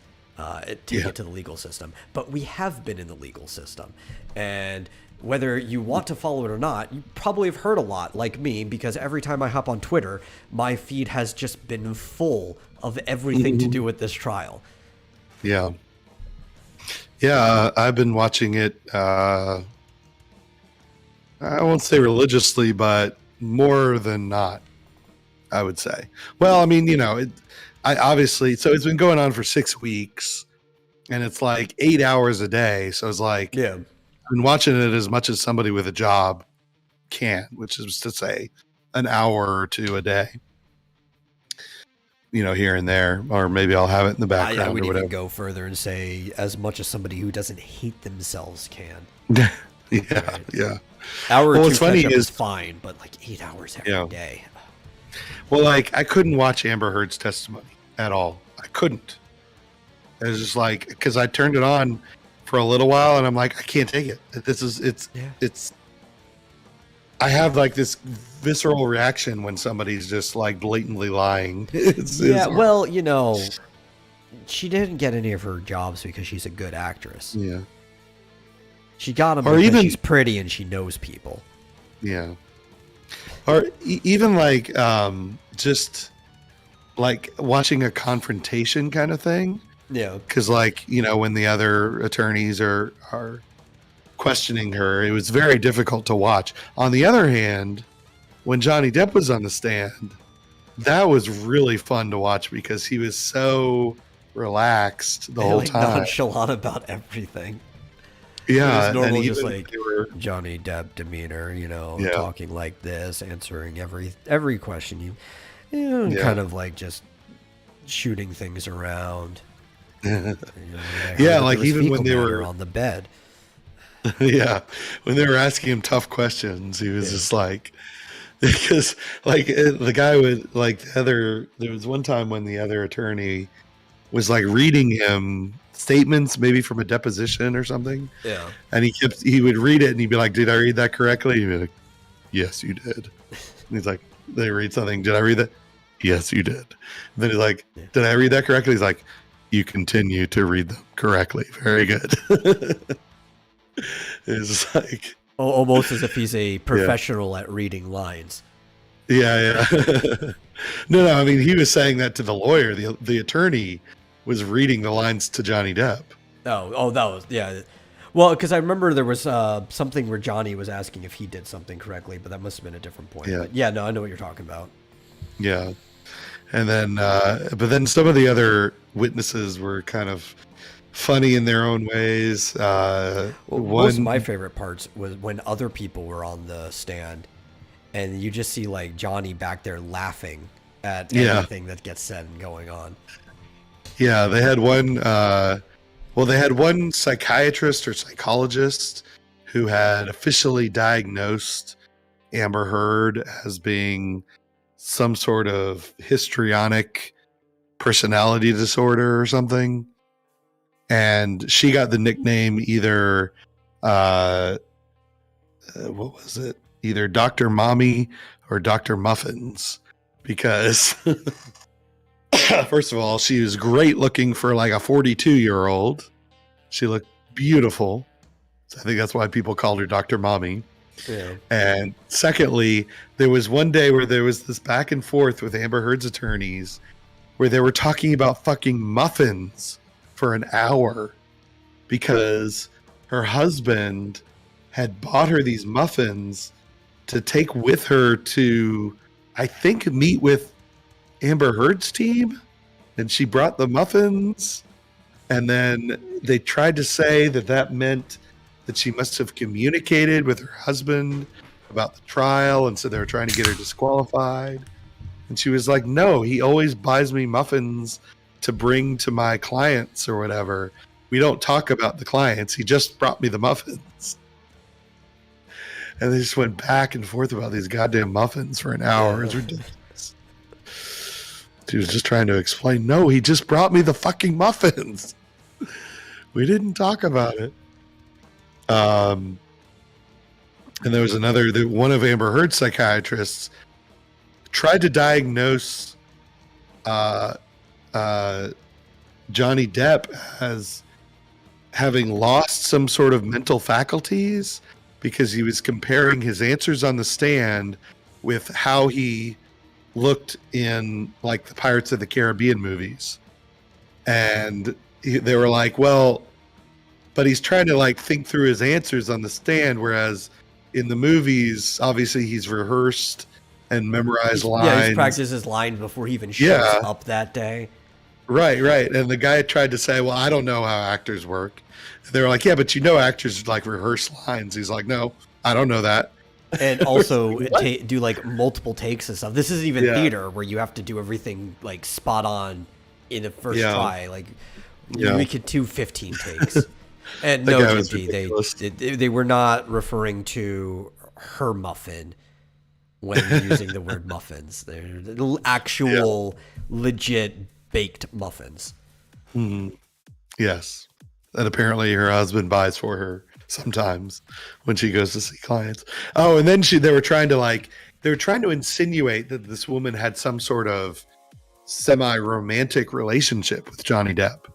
Take it to the legal system. But we have been in the legal system. And whether you want to follow it or not, you probably have heard a lot, like me, because every time I hop on Twitter, my feed has just been full of everything to do with this trial. Yeah. I've been watching it, I won't say religiously, but more than not, I would say. Well, I mean, so it's been going on for 6 weeks, and it's like 8 hours a day. So it's like, I've been watching it as much as somebody with a job can, which is to say an hour or two a day, here and there, or maybe I'll have it in the background. I would or whatever. even go further and say as much as somebody who doesn't hate themselves can. Yeah. Hour or two what's funny is fine, but like 8 hours every day. Well, like I couldn't watch Amber Heard's testimony at all. I couldn't. It was just like, because I turned it on for a little while and I'm like, I can't take it. I have like this visceral reaction when somebody's just like blatantly lying. Yeah, well, you know, she didn't get any of her jobs because she's a good actress. Yeah. She got them Or because even- she's pretty and she knows people. Yeah. Or even like just like watching a confrontation kind of thing. Yeah. Because like, you know, when the other attorneys are questioning her, it was very difficult to watch. On the other hand, when Johnny Depp was on the stand, that was really fun to watch because he was so relaxed the whole like time. nonchalant about everything. Yeah, It was normal, and just even like they were- Johnny Depp demeanor, you know, Yeah. talking like this, answering every question you know, Yeah. kind of like just shooting things around. You know, I heard Yeah, that like there was even when fecal they matter were on the bed. yeah, when they were asking him tough questions, he was just like, because like the guy would like there was one time when the other attorney was like reading him statements maybe from a deposition or something, Yeah. and he would read it and he'd be like, did I read that correctly? He'd be like, yes, you did. And he's like, they read something, did I read that? Yes, you did. And then he's like, did I read that correctly? He's like, you continue to read them correctly. Very good. It's like Almost as if he's a professional at reading lines. yeah. No, I mean, he was saying that to the lawyer. The attorney was reading the lines to Johnny Depp. Oh, that was, yeah. Well, because I remember there was something where Johnny was asking if he did something correctly, but that must have been a different point. Yeah. But yeah, no, I know what you're talking about. Yeah. And then, but then some of the other witnesses were kind of funny in their own ways. Most of my favorite parts was when other people were on the stand and you just see like Johnny back there laughing at anything that gets said and going on. Yeah, they had one. They had one psychiatrist or psychologist who had officially diagnosed Amber Heard as being some sort of histrionic personality disorder or something, and she got the nickname either what was it? Either Dr. Mommy or Dr. Muffins, because first of all, she was great looking for like a 42-year-old. She looked beautiful. So I think that's why people called her Dr. Mommy. Yeah. And secondly, there was one day where there was this back and forth with Amber Heard's attorneys where they were talking about fucking muffins for an hour because her husband had bought her these muffins to take with her to, I think, meet with Amber Heard's team. And she brought the muffins. And then they tried to say that meant that she must have communicated with her husband about the trial. And so they were trying to get her disqualified. And she was like, no, he always buys me muffins to bring to my clients or whatever. We don't talk about the clients. He just brought me the muffins. And they just went back and forth about these goddamn muffins for an hour. It was ridiculous. She was just trying to explain, no, he just brought me the fucking muffins. We didn't talk about it. And there was one of Amber Heard's psychiatrists tried to diagnose Johnny Depp as having lost some sort of mental faculties because he was comparing his answers on the stand with how he looked in like the Pirates of the Caribbean movies. And they were like, well, but he's trying to like think through his answers on the stand, whereas in the movies, obviously he's rehearsed and memorized lines. Yeah, he's practiced his lines before he even shows up that day. Right. And the guy tried to say, well, I don't know how actors work. And they were like, yeah, but you know actors like rehearse lines. He's like, no, I don't know that. And also do like multiple takes and stuff. This isn't even theater where you have to do everything like spot on in the first try. Like we could do 15 takes. And no, JP, they were not referring to her muffin when using the word muffins. They're actual, legit baked muffins. Mm-hmm. Yes. And apparently her husband buys for her sometimes when she goes to see clients. Oh, and then they were trying to insinuate that this woman had some sort of semi-romantic relationship with Johnny Depp.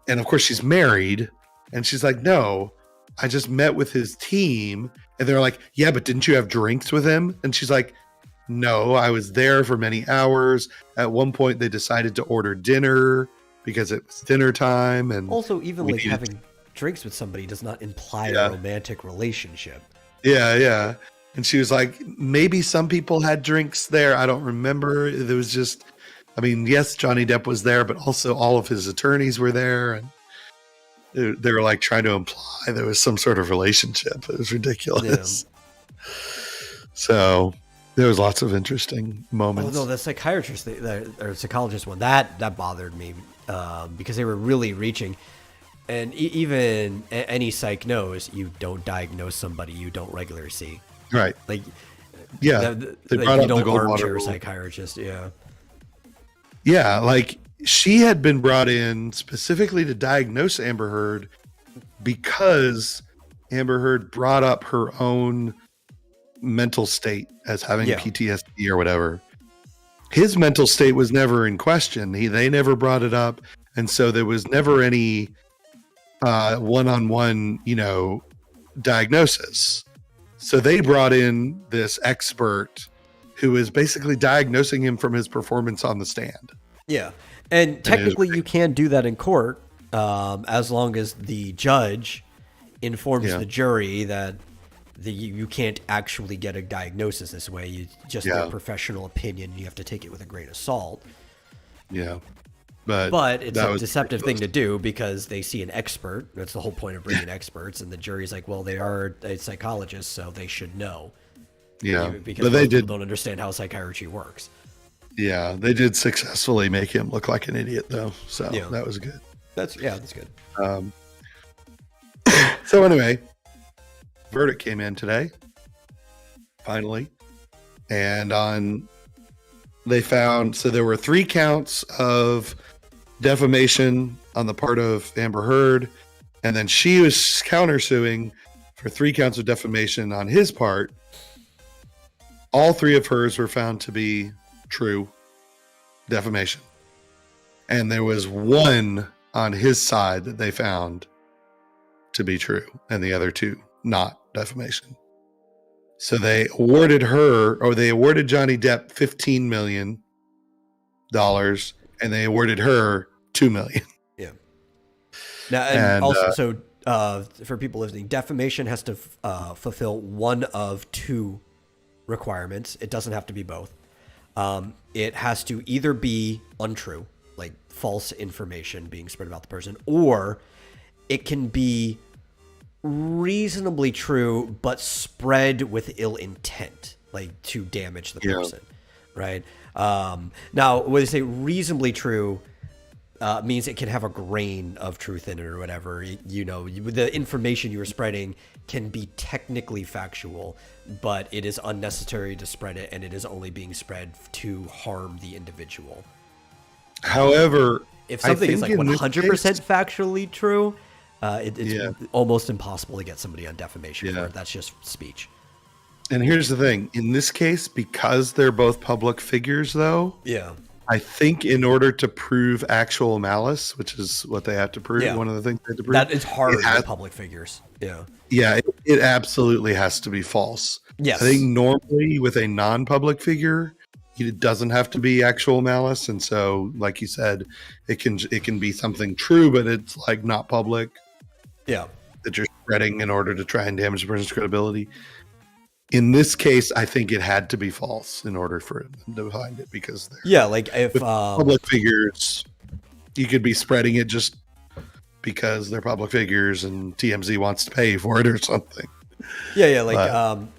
And of course she's married, and she's like, no, I just met with his team. And they're like, yeah, but didn't you have drinks with him? And she's like, no, I was there for many hours. At one point they decided to order dinner because it was dinner time. And also, even like having drinks with somebody does not imply a romantic relationship. Yeah. And she was like, maybe some people had drinks there. I don't remember. There was just, I mean, yes, Johnny Depp was there, but also all of his attorneys were there. And they were like trying to imply there was some sort of relationship. It was ridiculous. Yeah. So there was lots of interesting moments. Oh, no, the psychiatrist or psychologist one, that bothered me because they were really reaching. And even any psych knows you don't diagnose somebody you don't regularly see. Right. Like, yeah, they brought up the armchair psychiatrist. Yeah. Yeah, like she had been brought in specifically to diagnose Amber Heard because Amber Heard brought up her own mental state as having PTSD or whatever. His mental state was never in question. They never brought it up, and so there was never any one-on-one, diagnosis. So they brought in this expert who is basically diagnosing him from his performance on the stand. Yeah. And technically you can do that in court as long as the judge informs the jury that you can't actually get a diagnosis this way. You just a professional opinion. You have to take it with a grain of salt. Yeah. But it's a deceptive thing to do because they see an expert. That's the whole point of bringing experts. And the jury's like, well, they are a psychologist, so they should know. Yeah. Because most people don't understand how psychiatry works. Yeah. They did successfully make him look like an idiot, though. So that was good. That's good. So anyway, verdict came in today, finally. And they found, so there were 3 counts of defamation on the part of Amber Heard, and then she was countersuing for 3 counts of defamation on his part. All 3 of hers were found to be true defamation. And there was 1 on his side that they found to be true, and the other 2 not defamation. So they awarded Johnny Depp $15 million, and they awarded her $2 million. Yeah. Now, and also, for people listening, defamation has to fulfill one of 2 requirements. It doesn't have to be both. It has to either be untrue, like false information being spread about the person, or it can be reasonably true but spread with ill intent, like to damage the person, right? Now when they say reasonably true, means it can have a grain of truth in it or whatever. The information you're spreading can be technically factual, but it is unnecessary to spread it, and it is only being spread to harm the individual. However, if something is like 100% factually true, it's almost impossible to get somebody on defamation for it. That's just speech. And here's the thing. In this case, because they're both public figures, though, I think in order to prove actual malice, which is what they have to prove, one of the things they have to prove. That is hard with public figures. Yeah, it absolutely has to be false. Yes. I think normally with a non-public figure, it doesn't have to be actual malice. And so, like you said, it can be something true, but it's like not public. Yeah. That you're spreading in order to try and damage the person's credibility. In this case, I think it had to be false in order for them to find it, because like if public figures, you could be spreading it just because they're public figures and TMZ wants to pay for it or something.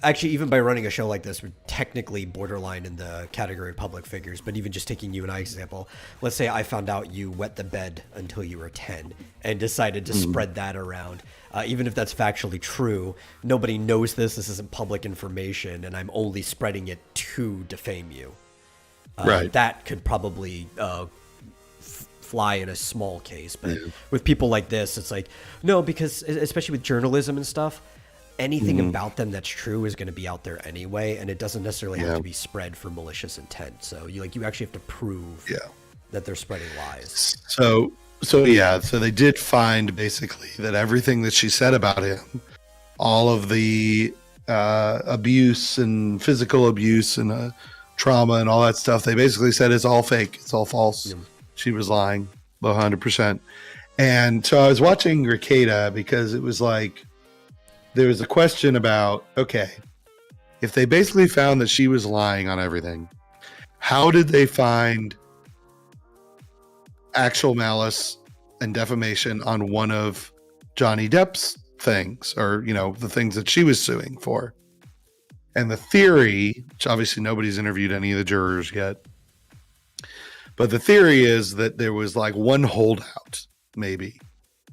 Actually, even by running a show like this, we're technically borderline in the category of public figures. But even just taking you and I example, let's say I found out you wet the bed until you were 10 and decided to spread that around. Even if that's factually true, nobody knows this. This isn't public information, and I'm only spreading it to defame you. Right. That could probably fly in a small case, but Yeah. with people like this, it's like, no, because especially with journalism and stuff, anything about them that's true is going to be out there anyway, and it doesn't necessarily have to be spread for malicious intent. So you actually have to prove that they're spreading lies. So they did find basically that everything that she said about him, all of the abuse and physical abuse and trauma and all that stuff, they basically said it's all fake, it's all false. Yeah. She was lying 100%. And so I was watching Ricada because it was like, there was a question about, okay, if they basically found that she was lying on everything, how did they find actual malice and defamation on one of Johnny Depp's things, or, you know, the things that she was suing for? And the theory, which obviously nobody's interviewed any of the jurors yet, but the theory is that there was like one holdout, maybe,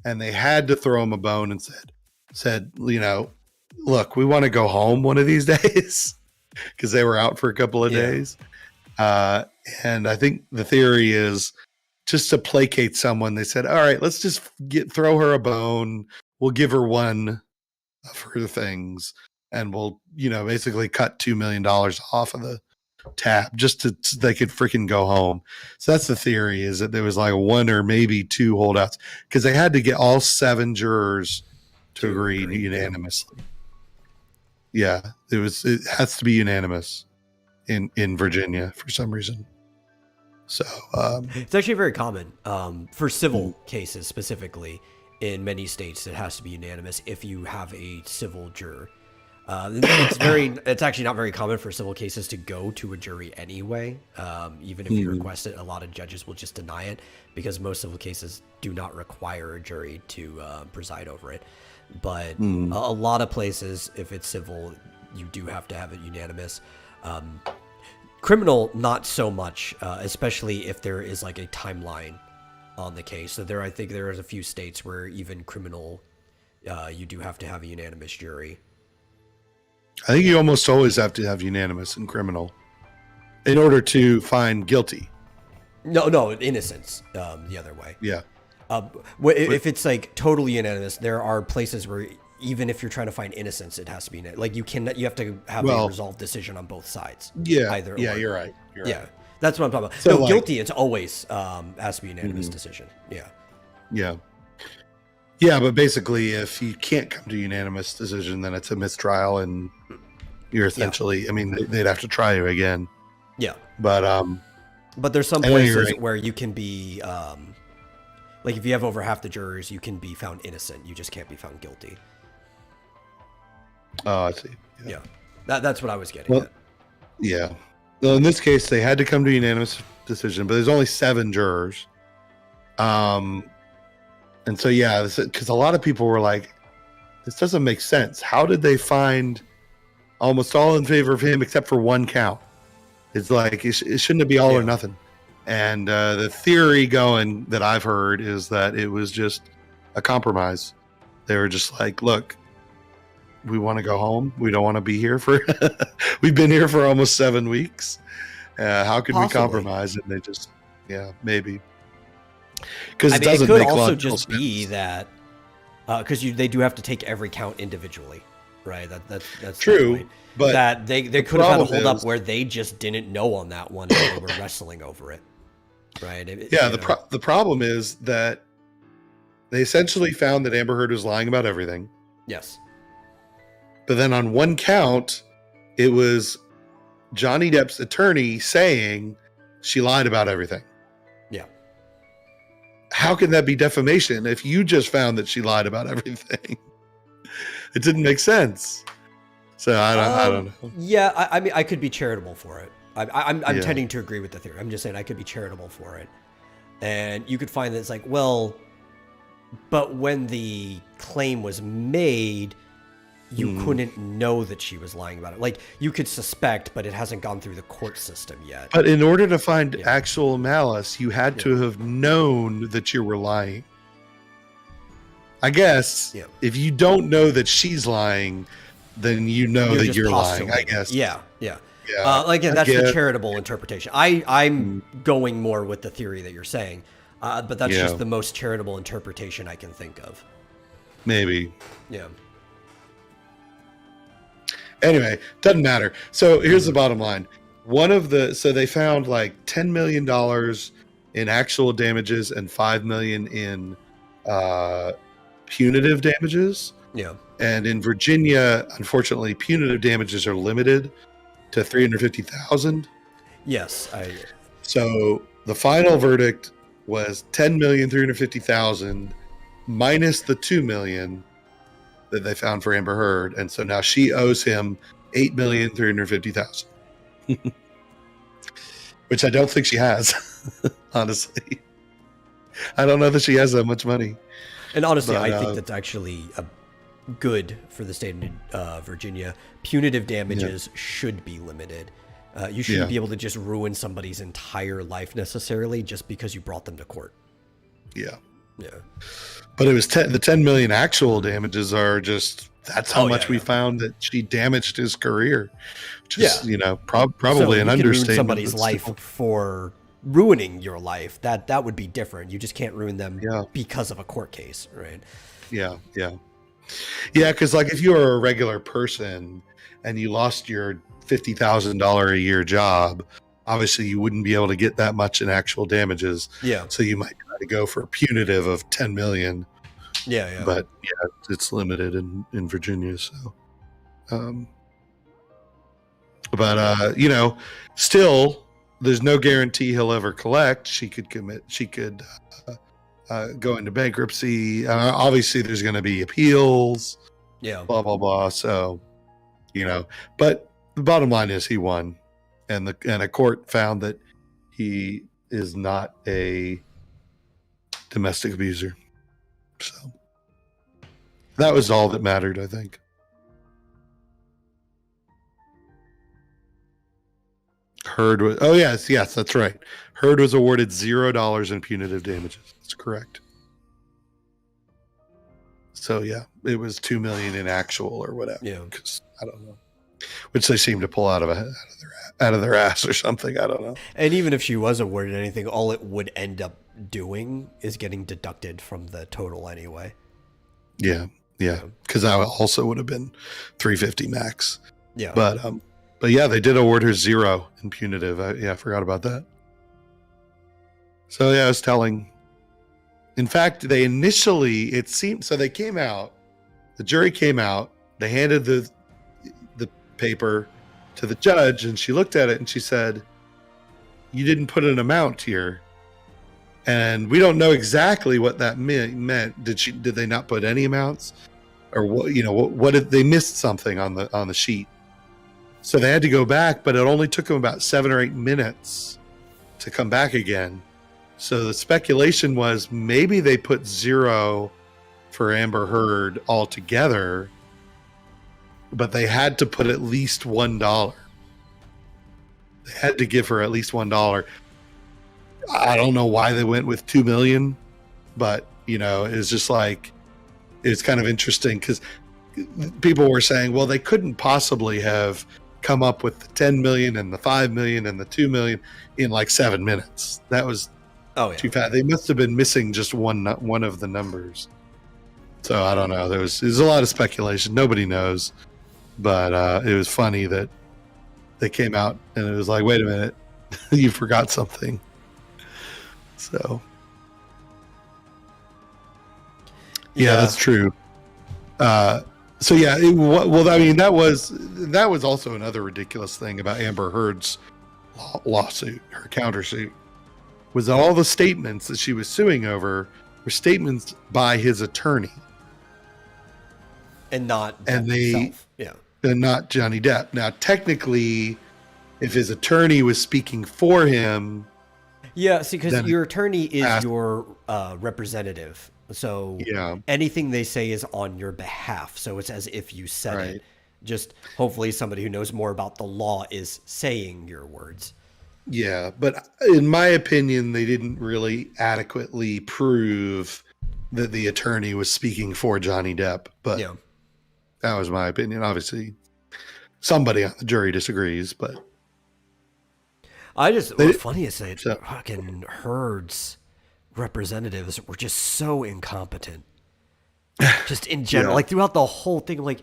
and they had to throw him a bone and said, you know, look, we want to go home one of these days, because they were out for a couple of days. And I think the theory is just to placate someone. They said, all right, let's just throw her a bone. We'll give her one of her things, and we'll, you know, basically cut $2 million off of the tab just so they could freaking go home. So that's the theory, is that there was like one or maybe two holdouts, because they had to get all 7 jurors to agree unanimously. Yeah, it has to be unanimous in Virginia for some reason. So it's actually very common for civil cases specifically. In many states, it has to be unanimous if you have a civil juror. It's actually not very common for civil cases to go to a jury anyway. Even if you request it, a lot of judges will just deny it, because most civil cases do not require a jury to preside over it. But a lot of places, if it's civil, you do have to have it unanimous. Criminal, not so much, especially if there is like a timeline on the case. So I think there is a few states where even criminal, you do have to have a unanimous jury. I think you almost always have to have unanimous in criminal in order to find guilty. No, innocence, the other way. Yeah. If it's like totally unanimous, there are places where even if you're trying to find innocence, it has to be you have to have a resolved decision on both sides. Yeah. Either yeah, or. you're right. Yeah. That's what I'm talking about. So no, guilty, it's always has to be a unanimous decision. Yeah. Yeah. Yeah, but basically, if you can't come to a unanimous decision, then it's a mistrial, and you're essentially, I mean, they'd have to try you again. Yeah. But there's some places where you can be, like if you have over half the jurors, you can be found innocent. You just can't be found guilty. Oh, I see. Yeah. That's what I was getting at. Yeah. Well, in this case, they had to come to a unanimous decision, but there's only 7 jurors. And so, yeah, because a lot of people were like, this doesn't make sense. How did they find almost all in favor of him except for one count? It's like, it shouldn't be all or nothing. And the theory going that I've heard is that it was just a compromise. They were just like, look, we want to go home. We don't want to be here for, we've been here for almost 7 weeks. How could we compromise? And they just, maybe. Because it doesn't make a lot of sense. It could also just be that, because they do have to take every count individually, right? That's true. But that they could have had a hold up where they just didn't know on that one and they were wrestling over it, right? The problem is that they essentially found that Amber Heard was lying about everything. Yes. But then on one count, it was Johnny Depp's attorney saying she lied about everything. Yeah. How can that be defamation if you just found that she lied about everything? It didn't make sense. So I don't know. Yeah, I mean, I could be charitable for it. I'm tending to agree with the theory. I'm just saying I could be charitable for it. And you could find that it's like, well, but when the claim was made, you couldn't know that she was lying about it. Like, you could suspect, but it hasn't gone through the court system yet. But in order to find actual malice, you had to have known that you were lying. I guess if you don't know that she's lying, then you know that you're lying, I guess. Yeah. Again, that's the charitable interpretation. I'm going more with the theory that you're saying. But that's Yeah. just the most charitable interpretation I can think of. Maybe. Yeah. Anyway, doesn't matter. So here's the bottom line. So they found like $10 million in actual damages and $5 million in punitive damages. Yeah. And in Virginia, unfortunately, punitive damages are limited to $350,000. Yes. So the final verdict was $10,350,000 minus the $2 million that they found for Amber Heard, and so now she owes him $8,350,000, which I don't think she has. Honestly, I don't know that she has that much money. And honestly, I think that's actually good for the state of Virginia. Punitive damages should be limited. You shouldn't be able to just ruin somebody's entire life necessarily just because you brought them to court. Yeah. Yeah. But it was the 10 million actual damages are just, that's how much we found that she damaged his career. Which is, probably so an you understatement. Can ruin somebody's life for ruining your life. That would be different. You just can't ruin them because of a court case, right? Yeah. Because like if you were a regular person and you lost your $50,000 a year job, obviously you wouldn't be able to get that much in actual damages. Yeah. So you might try to go for a punitive of 10 million. Yeah. But it's limited in Virginia. So, still there's no guarantee he'll ever collect. She could go into bankruptcy. Obviously there's going to be appeals. Yeah. Blah, blah, blah. So, but the bottom line is he won, and a court found that he is not a domestic abuser. So that was all that mattered, I think. Heard was, yes, that's right. Heard was awarded $0 in punitive damages. That's correct. So it was $2 million in actual or whatever. Yeah. Because I don't know. Which they seem to pull out of their ass or something. I don't know. And even if she was awarded anything, all it would end up doing is getting deducted from the total anyway. Yeah. Because that also would have been $350 max. Yeah. But they did award her $0 in punitive. I forgot about that. So it was telling. In fact, they came out. The jury came out. They handed the paper to the judge, and she looked at it and she said, "You didn't put an amount here." And we don't know exactly what that meant. Did they not put any amounts, or what did they missed something on the sheet? So they had to go back, but it only took them about 7 or 8 minutes to come back again. So the speculation was maybe they put $0 for Amber Heard altogether, but they had to put at least $1. They had to give her at least $1. I don't know why they went with 2 million, but it's just like, it's kind of interesting because people were saying, well, they couldn't possibly have come up with the 10 million and the 5 million and the 2 million in like 7 minutes. That was too fast. They must have been missing just one of the numbers. So I don't know. There's a lot of speculation. Nobody knows, but it was funny that they came out and it was like, wait a minute, you forgot something. So that's true. That was also another ridiculous thing about Amber Heard's lawsuit, her countersuit, was that all the statements that she was suing over were statements by his attorney, and not himself. And not Johnny Depp. Now, technically, if his attorney was speaking for him, see, because your attorney is your representative. So anything they say is on your behalf. So it's as if you said it. Just hopefully somebody who knows more about the law is saying your words. Yeah, but in my opinion, they didn't really adequately prove that the attorney was speaking for Johnny Depp. But that was my opinion. Obviously, somebody on the jury disagrees, but what's funny is that fucking Heard's representatives were just so incompetent. Just in general, Yeah. like throughout the whole thing, like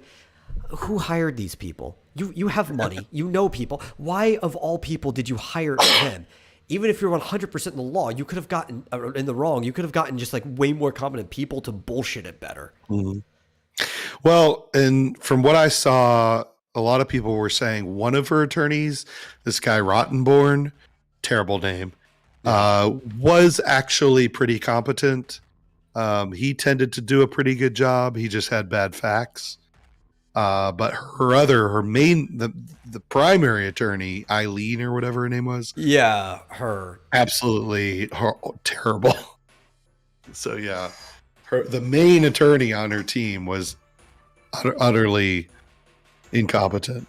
who hired these people? You have money, you know people. Why of all people did you hire them? Even if you're 100% in the law, you could have gotten in the wrong. You could have gotten just like way more competent people to bullshit it better. Mhm. Well, and from what I saw, a lot of people were saying one of her attorneys, this guy Rottenborn, terrible name, was actually pretty competent. He tended to do a pretty good job. He just had bad facts. But the primary attorney, Eileen or whatever her name was, Yeah, her. absolutely terrible. So yeah, the main attorney on her team was utterly incompetent.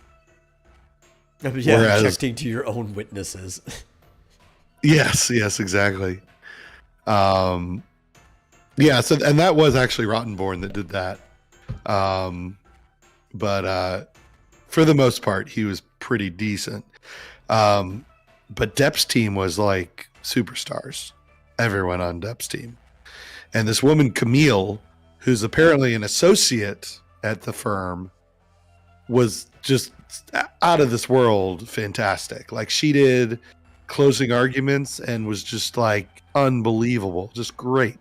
Yeah, Whereas- objecting to your own witnesses. Yes, exactly. Yeah, so and that was actually Rottenborn that did that. But for the most part, he was pretty decent. But Depp's team was like superstars. Everyone on Depp's team. And this woman, Camille, who's apparently an associate at the firm, was just out of this world fantastic. Like she did closing arguments and was just like unbelievable, just great.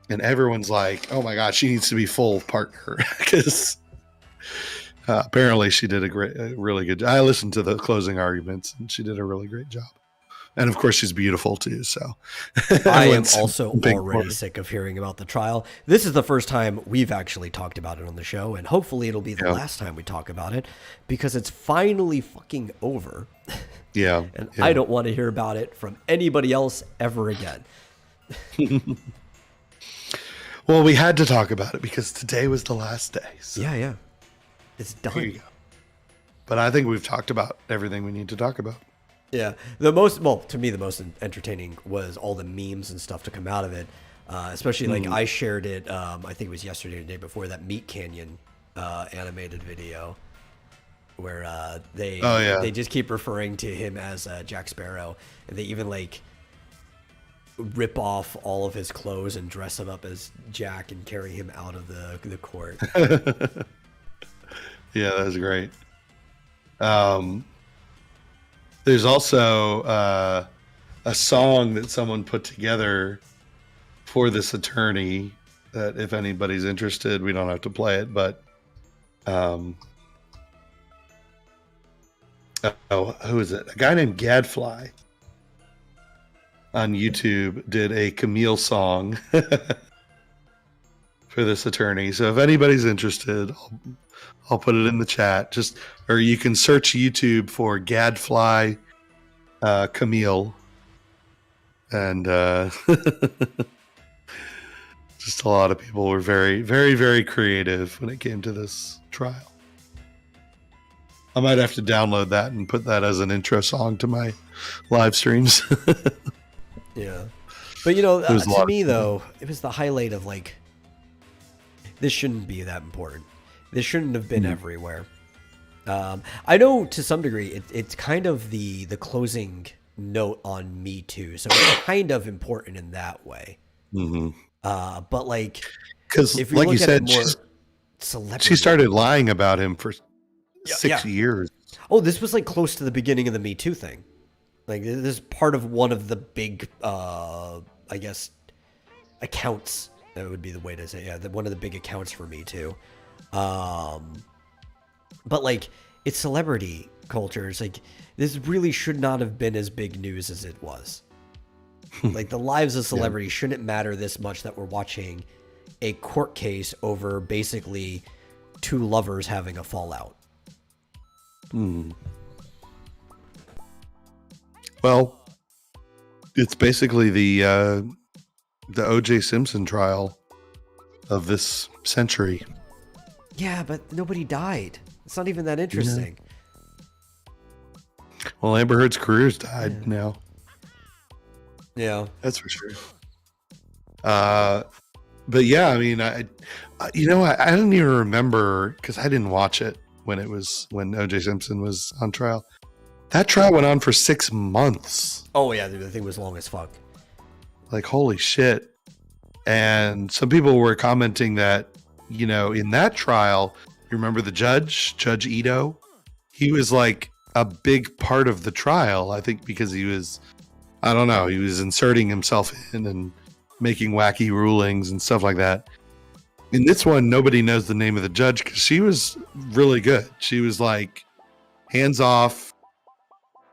And everyone's like, oh my God, she needs to be full partner because apparently she did a really good job. I listened to the closing arguments and she did a really great job. And of course, she's beautiful too. So I am also already sick of hearing about the trial. This is the first time we've actually talked about it on the show, and hopefully it'll be the last time we talk about it because it's finally fucking over. Yeah. And I don't want to hear about it from anybody else ever again. Well, we had to talk about it because today was the last day. So Yeah. It's here you done. go. But I think we've talked about everything we need to talk about. Yeah. To me, the most entertaining was all the memes and stuff to come out of it. Especially like I shared it, I think it was yesterday or the day before, that Meat Canyon animated video where they just keep referring to him as Jack Sparrow, and they even like rip off all of his clothes and dress him up as Jack and carry him out of the court. Yeah, that was great. There's also a song that someone put together for this attorney that if anybody's interested, we don't have to play it, but who is it? A guy named Gadfly on YouTube did a Camille song for this attorney. So if anybody's interested, I'll put it in the chat. Or you can search YouTube for Gadfly Camille, and just a lot of people were very, very, very creative when it came to this trial. I might have to download that and put that as an intro song to my live streams. Yeah. But to me fun. though, it was the highlight of like, this shouldn't be that important. This shouldn't have been everywhere. I know to some degree it's kind of the closing note on Me Too, so it's kind of important in that way. Mm-hmm. But like, because if you like look you at said, it more celebrity, she started lying about him for six yeah. years. Oh, this was like close to the beginning of the Me Too thing. Like this is part of one of the big, I guess, accounts. That would be the way to say, yeah, one of the big accounts for Me Too. But like, it's celebrity culture. It's like, this really should not have been as big news as it was. Like, the lives of celebrities shouldn't matter this much that we're watching a court case over basically two lovers having a fallout. Well, it's basically the O.J. Simpson trial of this century. Yeah, but nobody died. It's not even that interesting. Well, Amber Heard's career's died now. Yeah. That's for sure. But yeah, I mean, I don't even remember because I didn't watch it when O.J. Simpson was on trial. That trial went on for 6 months. Oh yeah, the thing was long as fuck. Like, holy shit. And some people were commenting that, you know, in that trial, you remember the Judge Ito? He was like a big part of the trial, I think, because he was, I don't know, he was inserting himself in and making wacky rulings and stuff like that. In this one, nobody knows the name of the judge because she was really good. She was like hands off,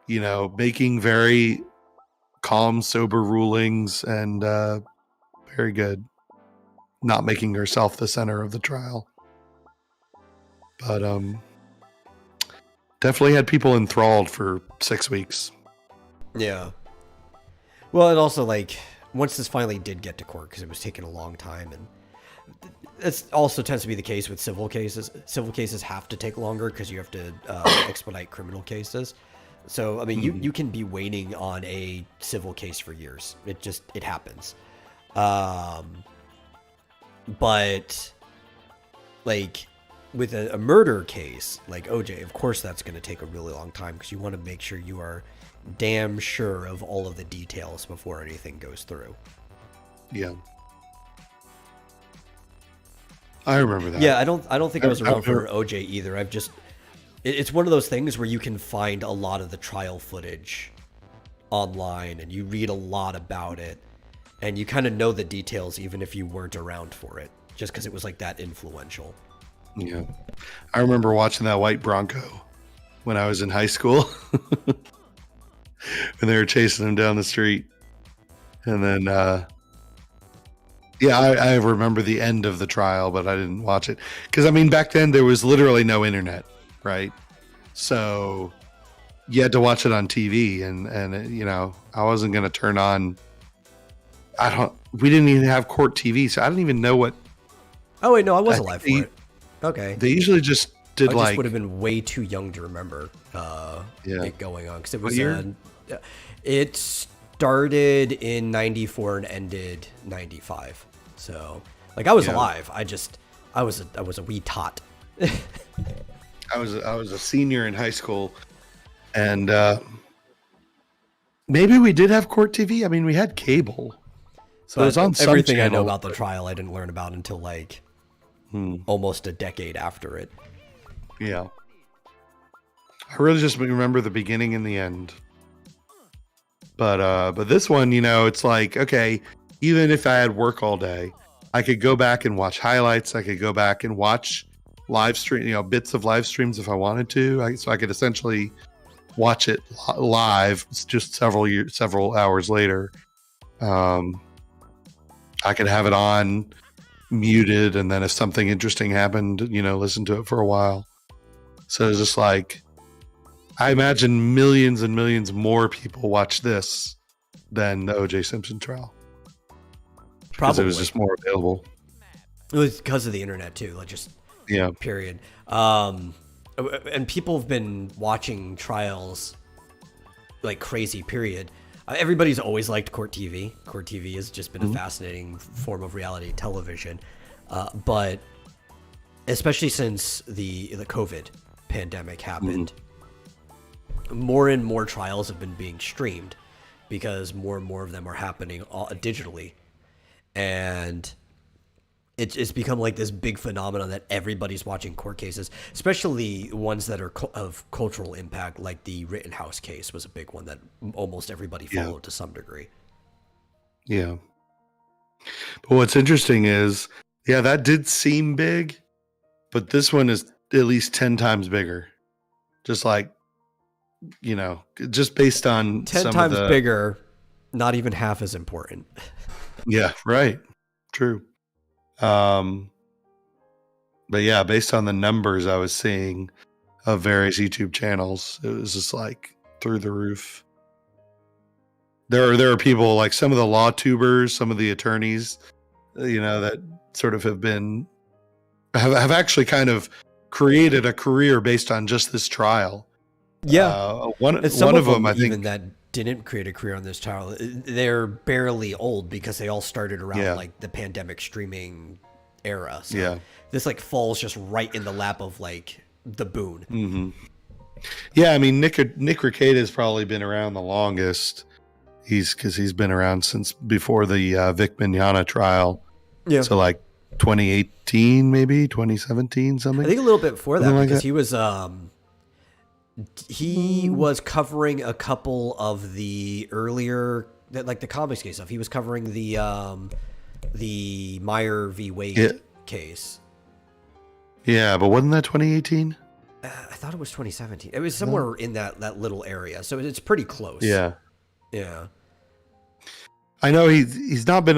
you know, making very calm, sober rulings and very good. Not making herself the center of the trial. But definitely had people enthralled for 6 weeks. Yeah. Well, and also, like, once this finally did get to court, because it was taking a long time, and it also tends to be the case with civil cases. Civil cases have to take longer because you have to expedite criminal cases. So, I mean, you can be waiting on a civil case for years. It happens. But, like, with a murder case like OJ, of course that's going to take a really long time because you want to make sure you are damn sure of all of the details before anything goes through. Yeah. I remember that. Yeah, I don't think I was around for OJ either. It's one of those things where you can find a lot of the trial footage online and you read a lot about it and you kind of know the details even if you weren't around for it, just because it was like that influential. Yeah. I remember watching that white Bronco when I was in high school when they were chasing him down the street. And then, I remember the end of the trial, but I didn't watch it. Because, I mean, back then there was literally no internet, right? So you had to watch it on TV. And you know, I wasn't going to turn on. We didn't even have court TV, so I didn't even know what. Oh, wait, no, I was alive for it. Okay. They usually just did I just would have been way too young to remember it going on. Because it was. It started in 94 and ended 95. So, like, I was alive. I was a wee tot. I was a senior in high school, and maybe we did have court TV. I mean, we had cable, so it was on some everything channel. I know about the trial. I didn't learn about until like almost a decade after it. Yeah, I really just remember the beginning and the end. But this one, you know, it's like, okay, even if I had work all day, I could go back and watch highlights. I could go back and watch live stream, you know, bits of live streams if I wanted to. So I could essentially watch it live just several hours later. I could have it on muted, and then if something interesting happened, you know, listen to it for a while. So it's just like, I imagine millions and millions more people watch this than the O.J. Simpson trial. Because it was just more available. It was because of the internet too, like just period. And people have been watching trials like crazy. Period. Everybody's always liked court TV. Court TV has just been a fascinating form of reality television, but especially since the COVID pandemic happened. More and more trials have been being streamed because more and more of them are happening digitally. And it's become like this big phenomenon that everybody's watching court cases, especially ones that are of cultural impact, like the Rittenhouse case was a big one that almost everybody followed to some degree. Yeah. But what's interesting is, that did seem big, but this one is at least 10 times bigger. Just like, you know, just based on 10 times bigger, not even half as important. Yeah, right. True. But yeah, based on the numbers I was seeing of various YouTube channels, it was just like through the roof. There are people like some of the law tubers, some of the attorneys, you know, that sort of have actually kind of created a career based on just this trial. Yeah, one of them, I think, even that didn't create a career on this trial. They're barely old because they all started around like the pandemic streaming era. So this like falls just right in the lap of like the boon. Mm-hmm. Yeah, I mean Nick Rekieta has probably been around the longest He's been around since before the Vic Mignogna trial. Yeah. So like 2018, maybe 2017, something. I think a little bit before that, Something like because that. he was covering a couple of the earlier, like the comics case stuff. He was covering the Meyer v. Wade case. Yeah, but wasn't that 2018? I thought it was 2017. It was somewhere in that little area, so it's pretty close. Yeah. Yeah. I know he's not been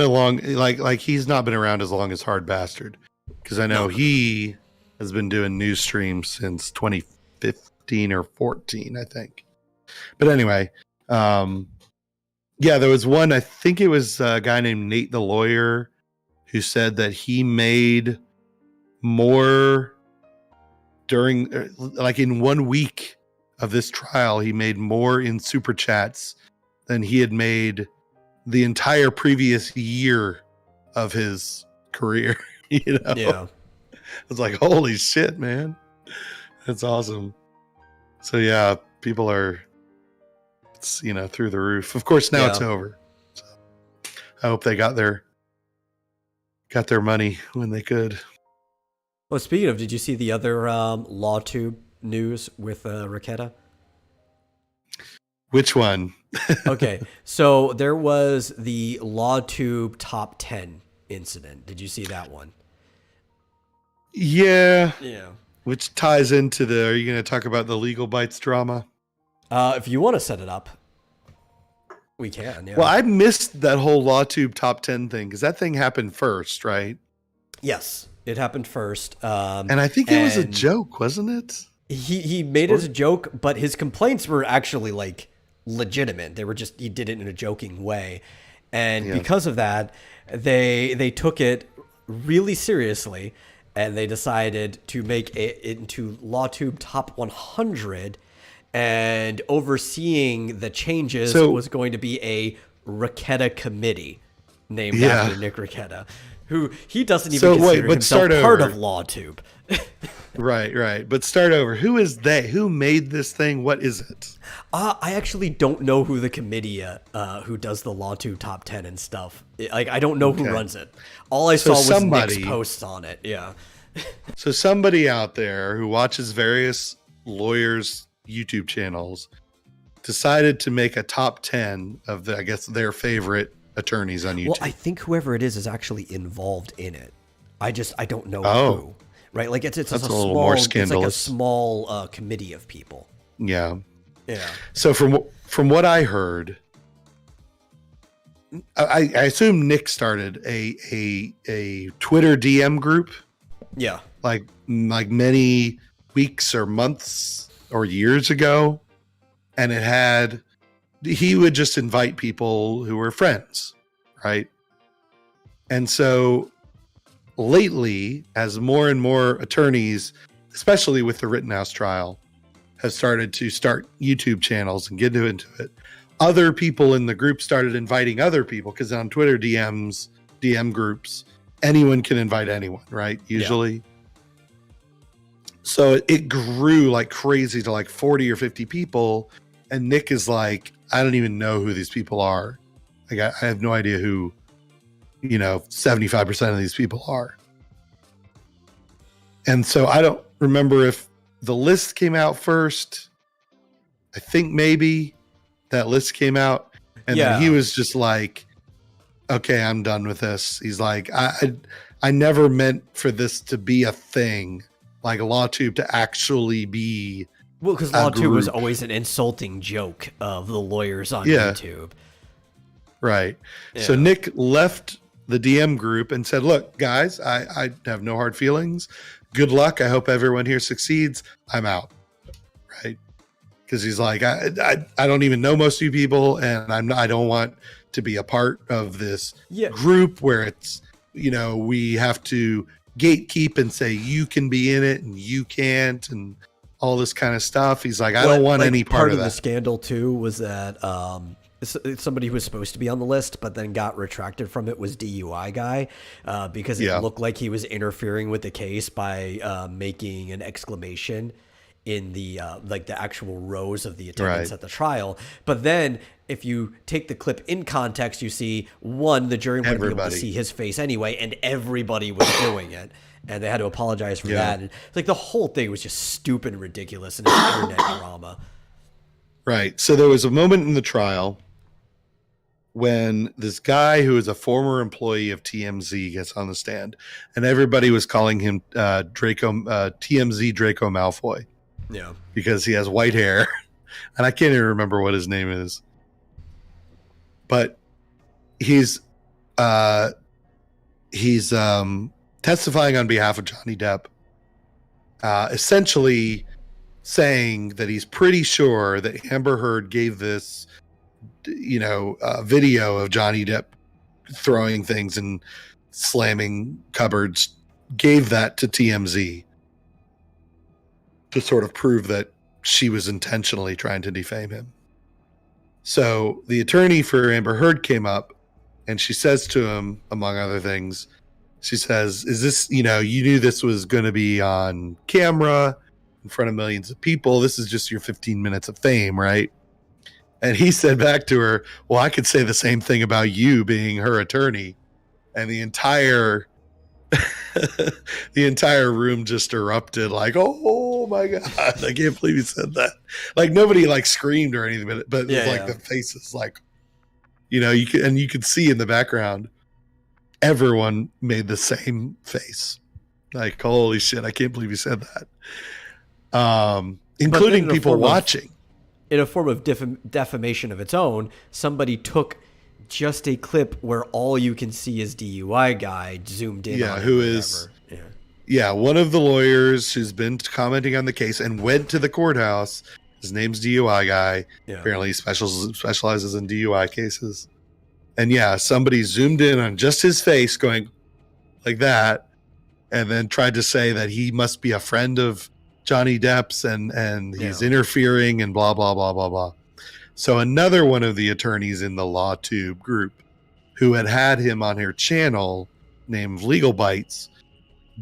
he's not been around as long as Hard Bastard, because I know he has been doing news streams since 2015 or 14, I think. But anyway, yeah, there was one. I think it was a guy named Nate the Lawyer who said that he made more during, like, in 1 week of this trial, he made more in super chats than he had made the entire previous year of his career. You know? Yeah. It's like, holy shit, man. That's awesome. So yeah, people are, through the roof. Of course, now it's over. So I hope they got their money when they could. Well, speaking of, did you see the other LawTube news with Raquetta? Which one? Okay, so there was the LawTube top 10 incident. Did you see that one? Yeah. Yeah. Which ties into are you going to talk about the Legal Bites drama? If you want to set it up, we can, yeah. Well, I missed that whole LawTube top 10 thing, because that thing happened first, right? Yes, it happened first. And I think it was a joke, wasn't it? He made it as a joke, but his complaints were actually, like, legitimate. They were just, he did it in a joking way. And because of that, they took it really seriously, and they decided to make it into LawTube top 100, and overseeing the changes was going to be a Raquetta committee named after Nick Raquetta, who he doesn't even consider himself part of LawTube. Right. But start over. Who is they? Who made this thing? What is it? I actually don't know who the committee who does the LawTube top 10 and stuff. I don't know who runs it. All I saw was Nick's posts on it. Yeah. So somebody out there who watches various lawyers' YouTube channels decided to make a top 10 of their favorite attorneys on YouTube. Well, I think whoever it is actually involved in it. I don't know who. Right? Like it's a little more scandalous. It's like a small committee of people. Yeah. Yeah. So from what I heard, I assume Nick started a Twitter DM group. Yeah. Like many weeks or months or years ago, and he would just invite people who were friends, right? And so lately, as more and more attorneys, especially with the Rittenhouse trial, have started to start YouTube channels and get into it, other people in the group started inviting other people, because on Twitter DM groups, anyone can invite anyone, right? Usually. Yeah. So it grew like crazy to like 40 or 50 people. And Nick is like, I don't even know who these people are. Like, I have no idea who, 75% of these people are. And so I don't remember if the list came out first. I think maybe that list came out. And then he was just like, okay, I'm done with this. He's like, I never meant for this to be a thing. Like LawTube to actually be. Well, because LawTube was always an insulting joke of the lawyers on YouTube. Right. Yeah. So Nick left the DM group and said, look, guys, I have no hard feelings. Good luck. I hope everyone here succeeds. I'm out. Right. Because he's like, I don't even know most of you people, and I don't want to be a part of this group where it's, we have to gatekeep and say you can be in it and you can't, and all this kind of stuff. He's like, I don't want any part of that. The scandal too was that somebody who was supposed to be on the list but then got retracted from it was DUI guy, because it looked like he was interfering with the case by making an exclamation in the like the actual rows of the attendants Right. at the trial. But then if you take the clip in context, you see one, the jury wouldn't be able to Everybody. see his face anyway, and everybody was doing it. And they had to apologize for Yeah. that. And like the whole thing was just stupid and ridiculous and it's internet drama. Right. So there was a moment in the trial when this guy who is a former employee of TMZ gets on the stand, and everybody was calling him TMZ Draco Malfoy Yeah. because he has white hair, and I can't even remember what his name is. But he's testifying on behalf of Johnny Depp, essentially saying that he's pretty sure that Amber Heard gave this, video of Johnny Depp throwing things and slamming cupboards, gave that to TMZ to sort of prove that she was intentionally trying to defame him. So the attorney for Amber Heard came up and she says to him, among other things, she says, is this, you knew this was going to be on camera in front of millions of people. This is just your 15 minutes of fame, right? And he said back to her, well, I could say the same thing about you being her attorney. And the entire room just erupted like, oh my God, I can't believe he said that. Like nobody like screamed or anything, but it was like the faces, like, you could see in the background, everyone made the same face. Like, holy shit, I can't believe he said that. Including people watching. In a form of defamation of its own, somebody took just a clip where all you can see is DUI guy zoomed in. Yeah, on who it, is, one of the lawyers who's been commenting on the case and went to the courthouse. His name's DUI guy. Yeah. Apparently he specializes in DUI cases. And somebody zoomed in on just his face going like that and then tried to say that he must be a friend of Johnny Depp's and he's interfering and blah, blah, blah, blah, blah. So another one of the attorneys in the LawTube group who had him on her channel named Legal Bites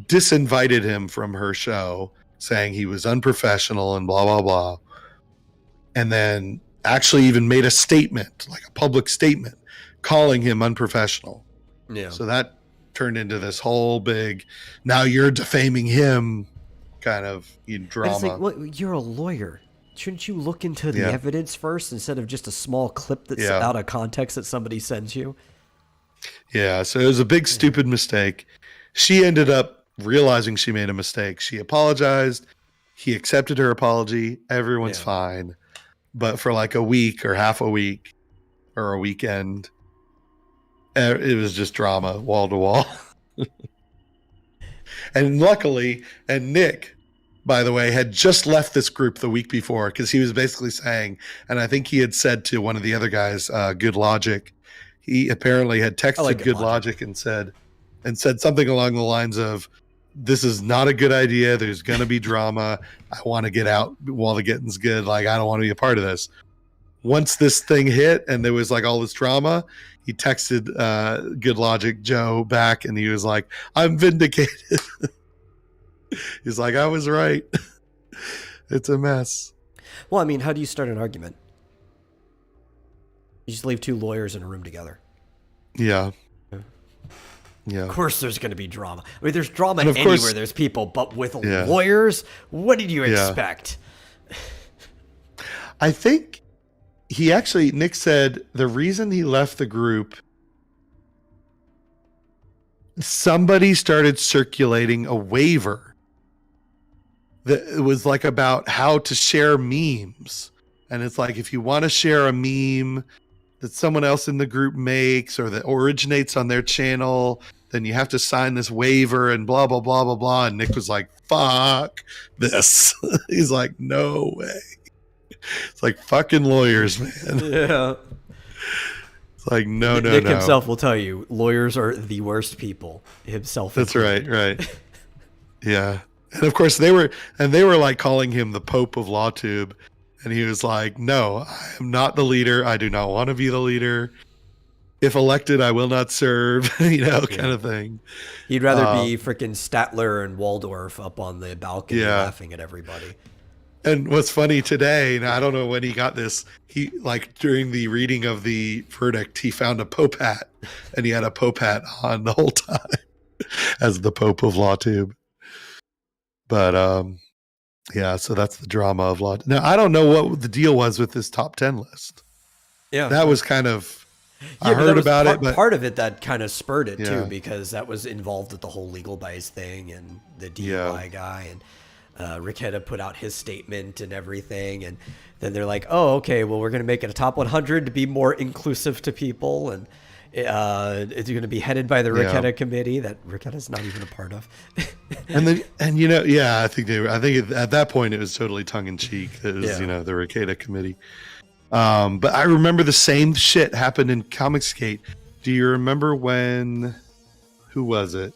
disinvited him from her show saying he was unprofessional and blah, blah, blah. And then actually even made a statement, like a public statement, calling him unprofessional. Yeah. So that turned into this whole big, now you're defaming him kind of drama. It's like, well, you're a lawyer. Shouldn't you look into the evidence first instead of just a small clip that's out of context that somebody sends you? Yeah, so it was a big stupid mistake. She ended up realizing she made a mistake. She apologized. He accepted her apology. Everyone's fine. But for like a week or half a week or a weekend, it was just drama, wall to wall. And luckily, Nick, by the way, had just left this group the week before because he was basically saying, and I think he had said to one of the other guys, Good Logic, he apparently had texted Good Logic and said something along the lines of, this is not a good idea. There's going to be drama. I want to get out while the getting's good. Like, I don't want to be a part of this. Once this thing hit and there was like all this drama, he texted Good Logic Joe back and he was like, I'm vindicated. He's like, I was right. It's a mess. Well, I mean, how do you start an argument? You just leave two lawyers in a room together. Yeah. Of course there's going to be drama. I mean, there's drama anywhere there's people, but with lawyers, what did you expect? I think Nick said the reason he left the group, somebody started circulating a waiver that was like about how to share memes. And it's like, if you want to share a meme that someone else in the group makes or that originates on their channel, then you have to sign this waiver and blah, blah, blah, blah, blah. And Nick was like, fuck this. He's like, no way. It's like fucking lawyers, man. Yeah. It's like, no. Nick himself will tell you, lawyers are the worst people himself. That's right. Yeah. And of course they were like calling him the Pope of LawTube. And he was like, no, I am not the leader. I do not want to be the leader. If elected, I will not serve, kind of thing. He'd rather be freaking Statler and Waldorf up on the balcony laughing at everybody. And what's funny today, and I don't know when he got this, he like during the reading of the verdict, he found a Pope hat, and he had a Pope hat on the whole time as the Pope of LawTube. But yeah, so that's the drama of Law. Now I don't know what the deal was with this top 10 list. Yeah, that was kind of yeah, I heard about it, but part of it that kind of spurred it too, because that was involved with the whole legal bias thing and the DUI guy, and Ricketta put out his statement and everything, and then they're like, oh, okay, well, we're going to make it a top 100 to be more inclusive to people, and it's going to be headed by the Ricketta committee that Ricketta's not even a part of. and you know, yeah, I think at that point it was totally tongue in cheek. It was, you know, the Ricketta committee. But I remember the same shit happened in Comicsgate. Do you remember when? Who was it?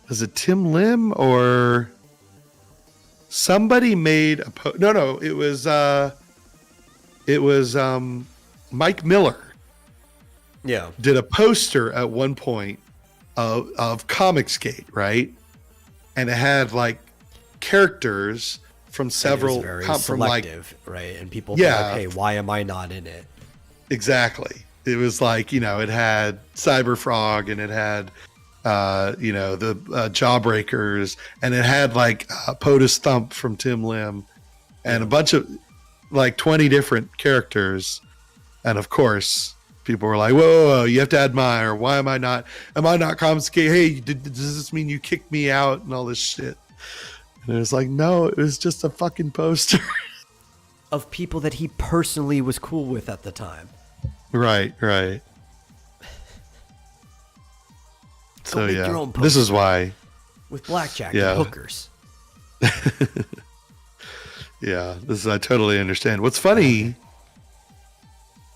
Was it Tim Lim or somebody made a No, it was Mike Miller. Yeah, did a poster at one point of Comicsgate, right? And it had like characters from several, very from selective, right? And people were like, hey, why am I not in it? Exactly. It was like, you know, it had Cyberfrog, and it had you know, the Jawbreakers, and it had like POTUS Thump from Tim Lim, and a bunch of like 20 different characters. And of course, people were like, whoa, you have to add my, or why am I not Comicsgate? Hey, does this mean you kicked me out and all this shit? And it was like, no, it was just a fucking poster. Of people that he personally was cool with at the time. Right. So make your own poster this is why. With blackjack and hookers. Yeah, I totally understand. What's funny...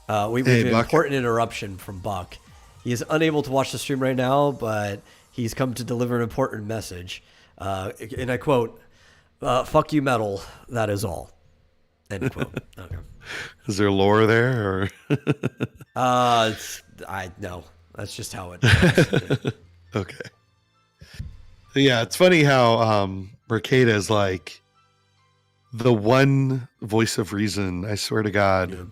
we have an important interruption from Buck. He is unable to watch the stream right now, but he's come to deliver an important message. And I quote, fuck you, metal, that is all. End quote. Okay. Is there lore there? Or? No, that's just how it is. Okay. Yeah, it's funny how Mercada is like the one voice of reason, I swear to God,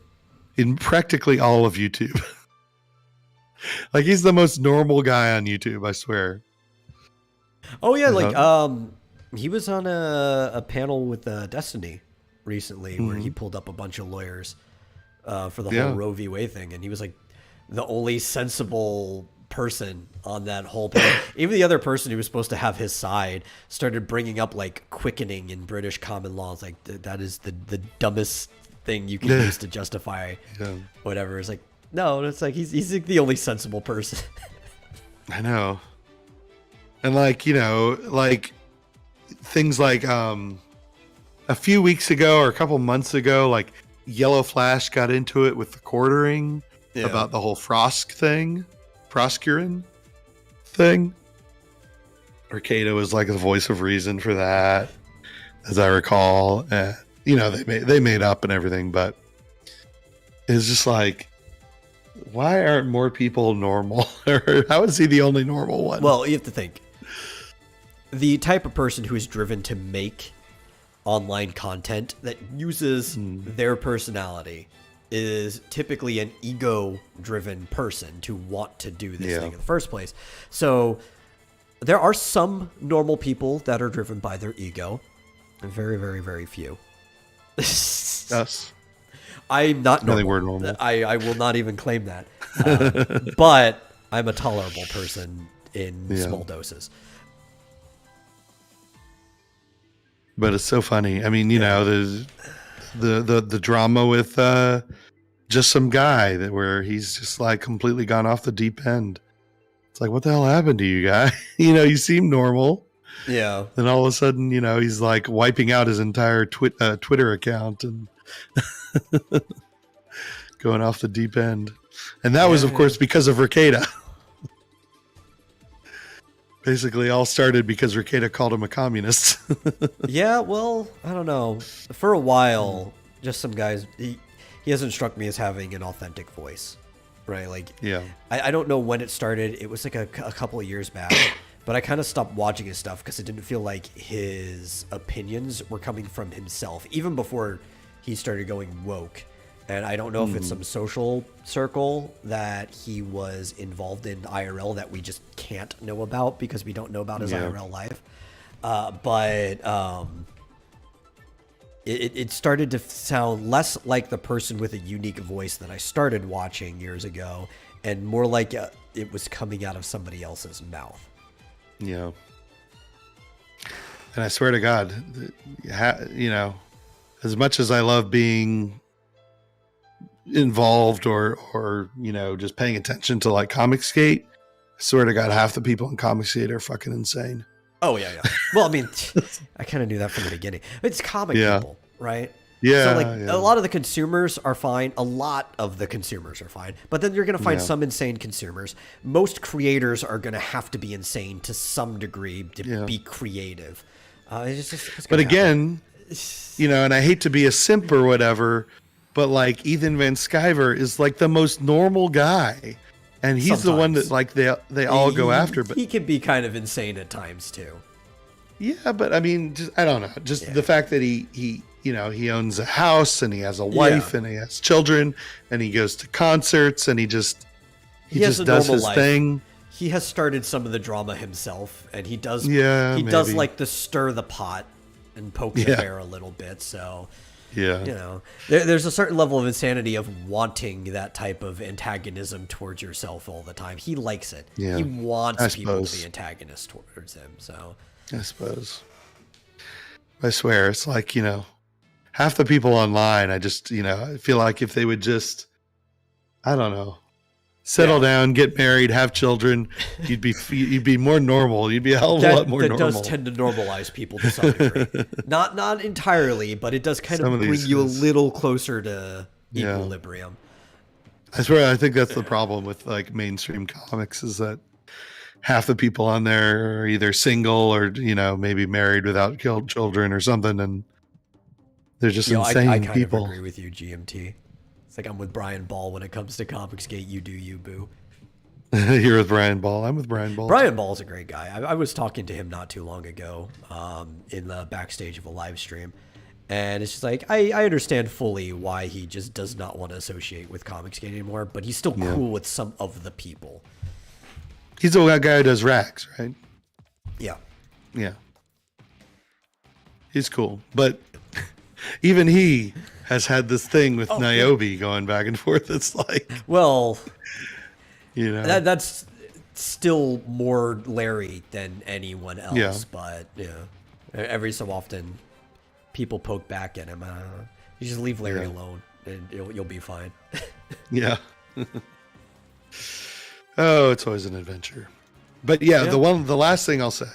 in practically all of YouTube. Like, he's the most normal guy on YouTube, I swear. Oh yeah, like he was on a panel with Destiny recently, where he pulled up a bunch of lawyers for the whole Roe v. Wade thing, and he was like the only sensible person on that whole panel. Even the other person who was supposed to have his side started bringing up like quickening in British common law. It's like that is the dumbest thing you can use to justify whatever. It's like, no, it's like he's like the only sensible person. I know. And like, you know, like things like a few weeks ago or a couple months ago, like Yellow Flash got into it with the quartering about the whole Proscurin thing. Arcada was like the voice of reason for that, as I recall. You know, they made up and everything, but it's just like, why aren't more people normal? Or how is he the only normal one? Well, you have to think. The type of person who is driven to make online content that uses their personality is typically an ego-driven person to want to do this thing in the first place. So there are some normal people that are driven by their ego, and very, very, very few. Us. I'm not normal. I think we're normal. I will not even claim that. But I'm a tolerable person in small doses. But it's so funny. I mean, you know, there's the drama with just some guy where he's just like completely gone off the deep end. It's like, what the hell happened to you, guy? You know, you seem normal. Yeah. Then all of a sudden, you know, he's like wiping out his entire Twitter account and going off the deep end. And that was, of course, because of Ricada. Basically, all started because Ricada called him a communist. Yeah, well, I don't know. For a while, just some guys, he hasn't struck me as having an authentic voice, right? Like, I don't know when it started. It was like a couple of years back, but I kind of stopped watching his stuff because it didn't feel like his opinions were coming from himself, even before he started going woke. And I don't know if it's some social circle that he was involved in IRL that we just can't know about because we don't know about his IRL life. It started to sound less like the person with a unique voice that I started watching years ago, and more like it was coming out of somebody else's mouth. Yeah. And I swear to God, you know, as much as I love being involved or you know, just paying attention to like Comicsgate, I swear to God, half the people in Comicsgate are fucking insane. Oh, yeah. Well, I mean, I kind of knew that from the beginning. It's comic people, right? Yeah. So, like, a lot of the consumers are fine. A lot of the consumers are fine. But then you're going to find some insane consumers. Most creators are going to have to be insane to some degree to be creative. But again, you know, and I hate to be a simp or whatever, but like Ethan Van Sciver is like the most normal guy. And he's the one that like they all go after. But he can be kind of insane at times too. Yeah, but I mean, just, I don't know. Just the fact that he you know, he owns a house and he has a wife and he has children and he goes to concerts and he just does his thing. He has started some of the drama himself, and he does does like the stir the pot and poke the bear a little bit. So you know, there's a certain level of insanity of wanting that type of antagonism towards yourself all the time. He likes it. He wants people to be antagonists towards him. So I suppose. I swear, it's like, you know, half the people online, I just, you know, I feel like if they would just, I don't know, settle down, get married, have children, you'd be more normal. You'd be a hell of a lot more normal. That does tend to normalize people to some degree. Not entirely, but it does kind of bring you a little closer to equilibrium. I swear, I think that's the problem with like mainstream comics is that half the people on there are either single or, you know, maybe married without children or something, and they're just insane I kind people. of agree with you, GMT. It's like I'm with Brian Ball when it comes to Comicsgate. You do you, boo. You're with Brian Ball. I'm with Brian Ball. Brian Ball's a great guy. I was talking to him not too long ago in the backstage of a live stream. And it's just like, I understand fully why he just does not want to associate with Comicsgate anymore, but he's still cool with some of the people. He's the guy who does Rags, right? Yeah. Yeah. He's cool. But even he has had this thing with Niobe going back and forth. It's like, well, you know, that's still more Larry than anyone else. Yeah. But every so often people poke back at him. You just leave Larry alone and you'll be fine. Yeah. Oh, it's always an adventure. But the last thing I'll say,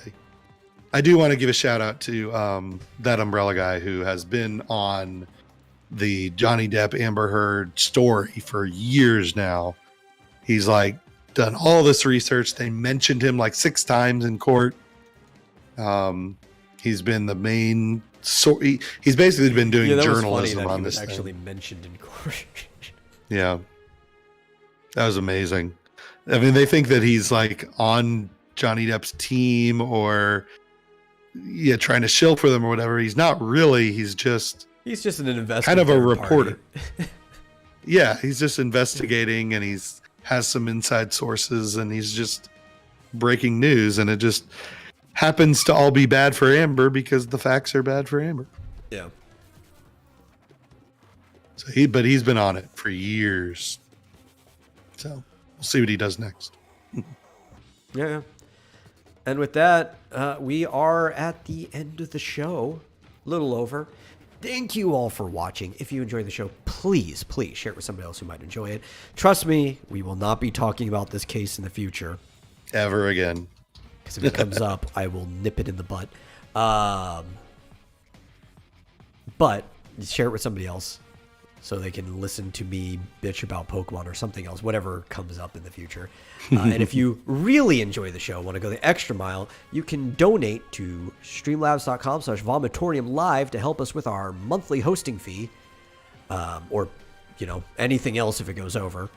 I do want to give a shout out to that Umbrella guy who has been on the Johnny Depp Amber Heard story for years now. He's like done all this research. They mentioned him like 6 times in court. He's been the main he's basically been doing journalism on this thing. Actually mentioned in court. Yeah. That was amazing. I mean, they think that he's like on Johnny Depp's team or trying to shill for them or whatever. He's not really. He's just an investor, kind of a reporter. Yeah, he's just investigating and has some inside sources and he's just breaking news, and it just happens to all be bad for Amber because the facts are bad for Amber. Yeah. So he's been on it for years. So we'll see what he does next. Yeah. And with that, we are at the end of the show. A little over. Thank you all for watching. If you enjoyed the show, please share it with somebody else who might enjoy it. Trust me, we will not be talking about this case in the future. Ever again. Because if it comes up, I will nip it in the butt. But share it with somebody else so they can listen to me bitch about Pokemon or something else, whatever comes up in the future. And if you really enjoy the show, want to go the extra mile, you can donate to streamlabs.com/Vomitorium live to help us with our monthly hosting fee, or anything else if it goes over.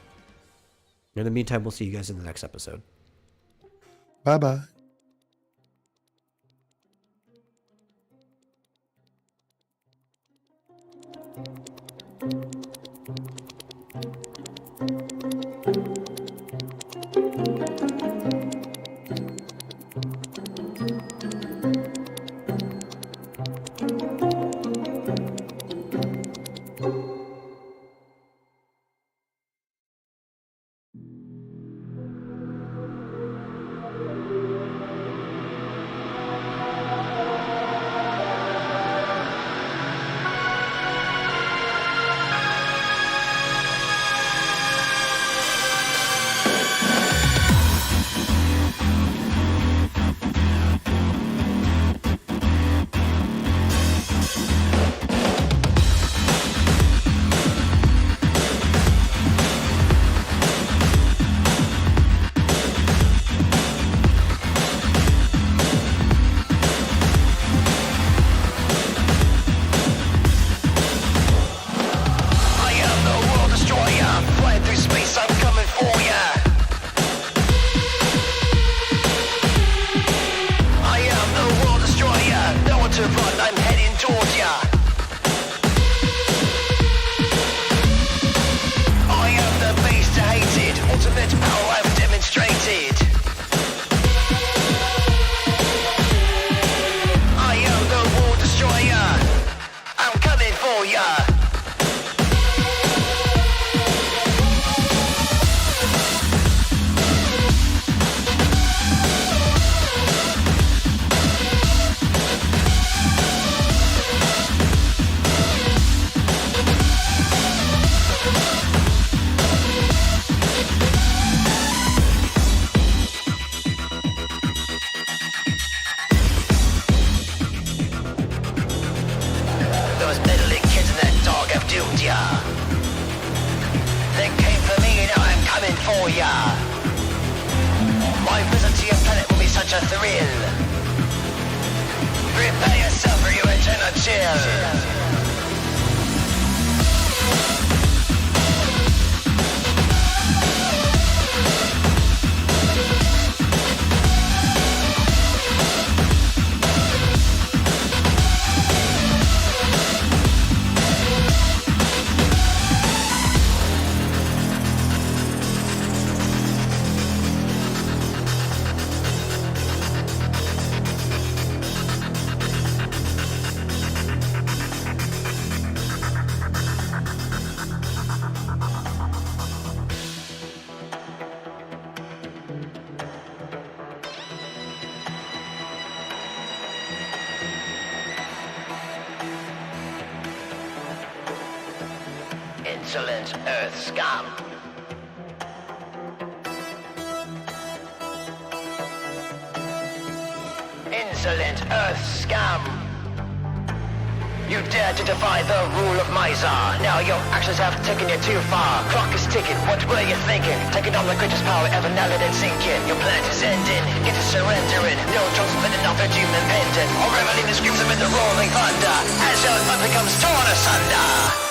In the meantime, we'll see you guys in the next episode. Bye-bye. Insolent Earth scum. Insolent Earth scum. You dare to defy the rule of Mizar. Now your actions have taken you too far. Clock is ticking, what were you thinking? Taking on the greatest power ever, now let it sink in. Your plan is ending, it is surrendering. No choice but another demon pendant. Or reveling the screams amid the rolling thunder as your earth becomes torn asunder.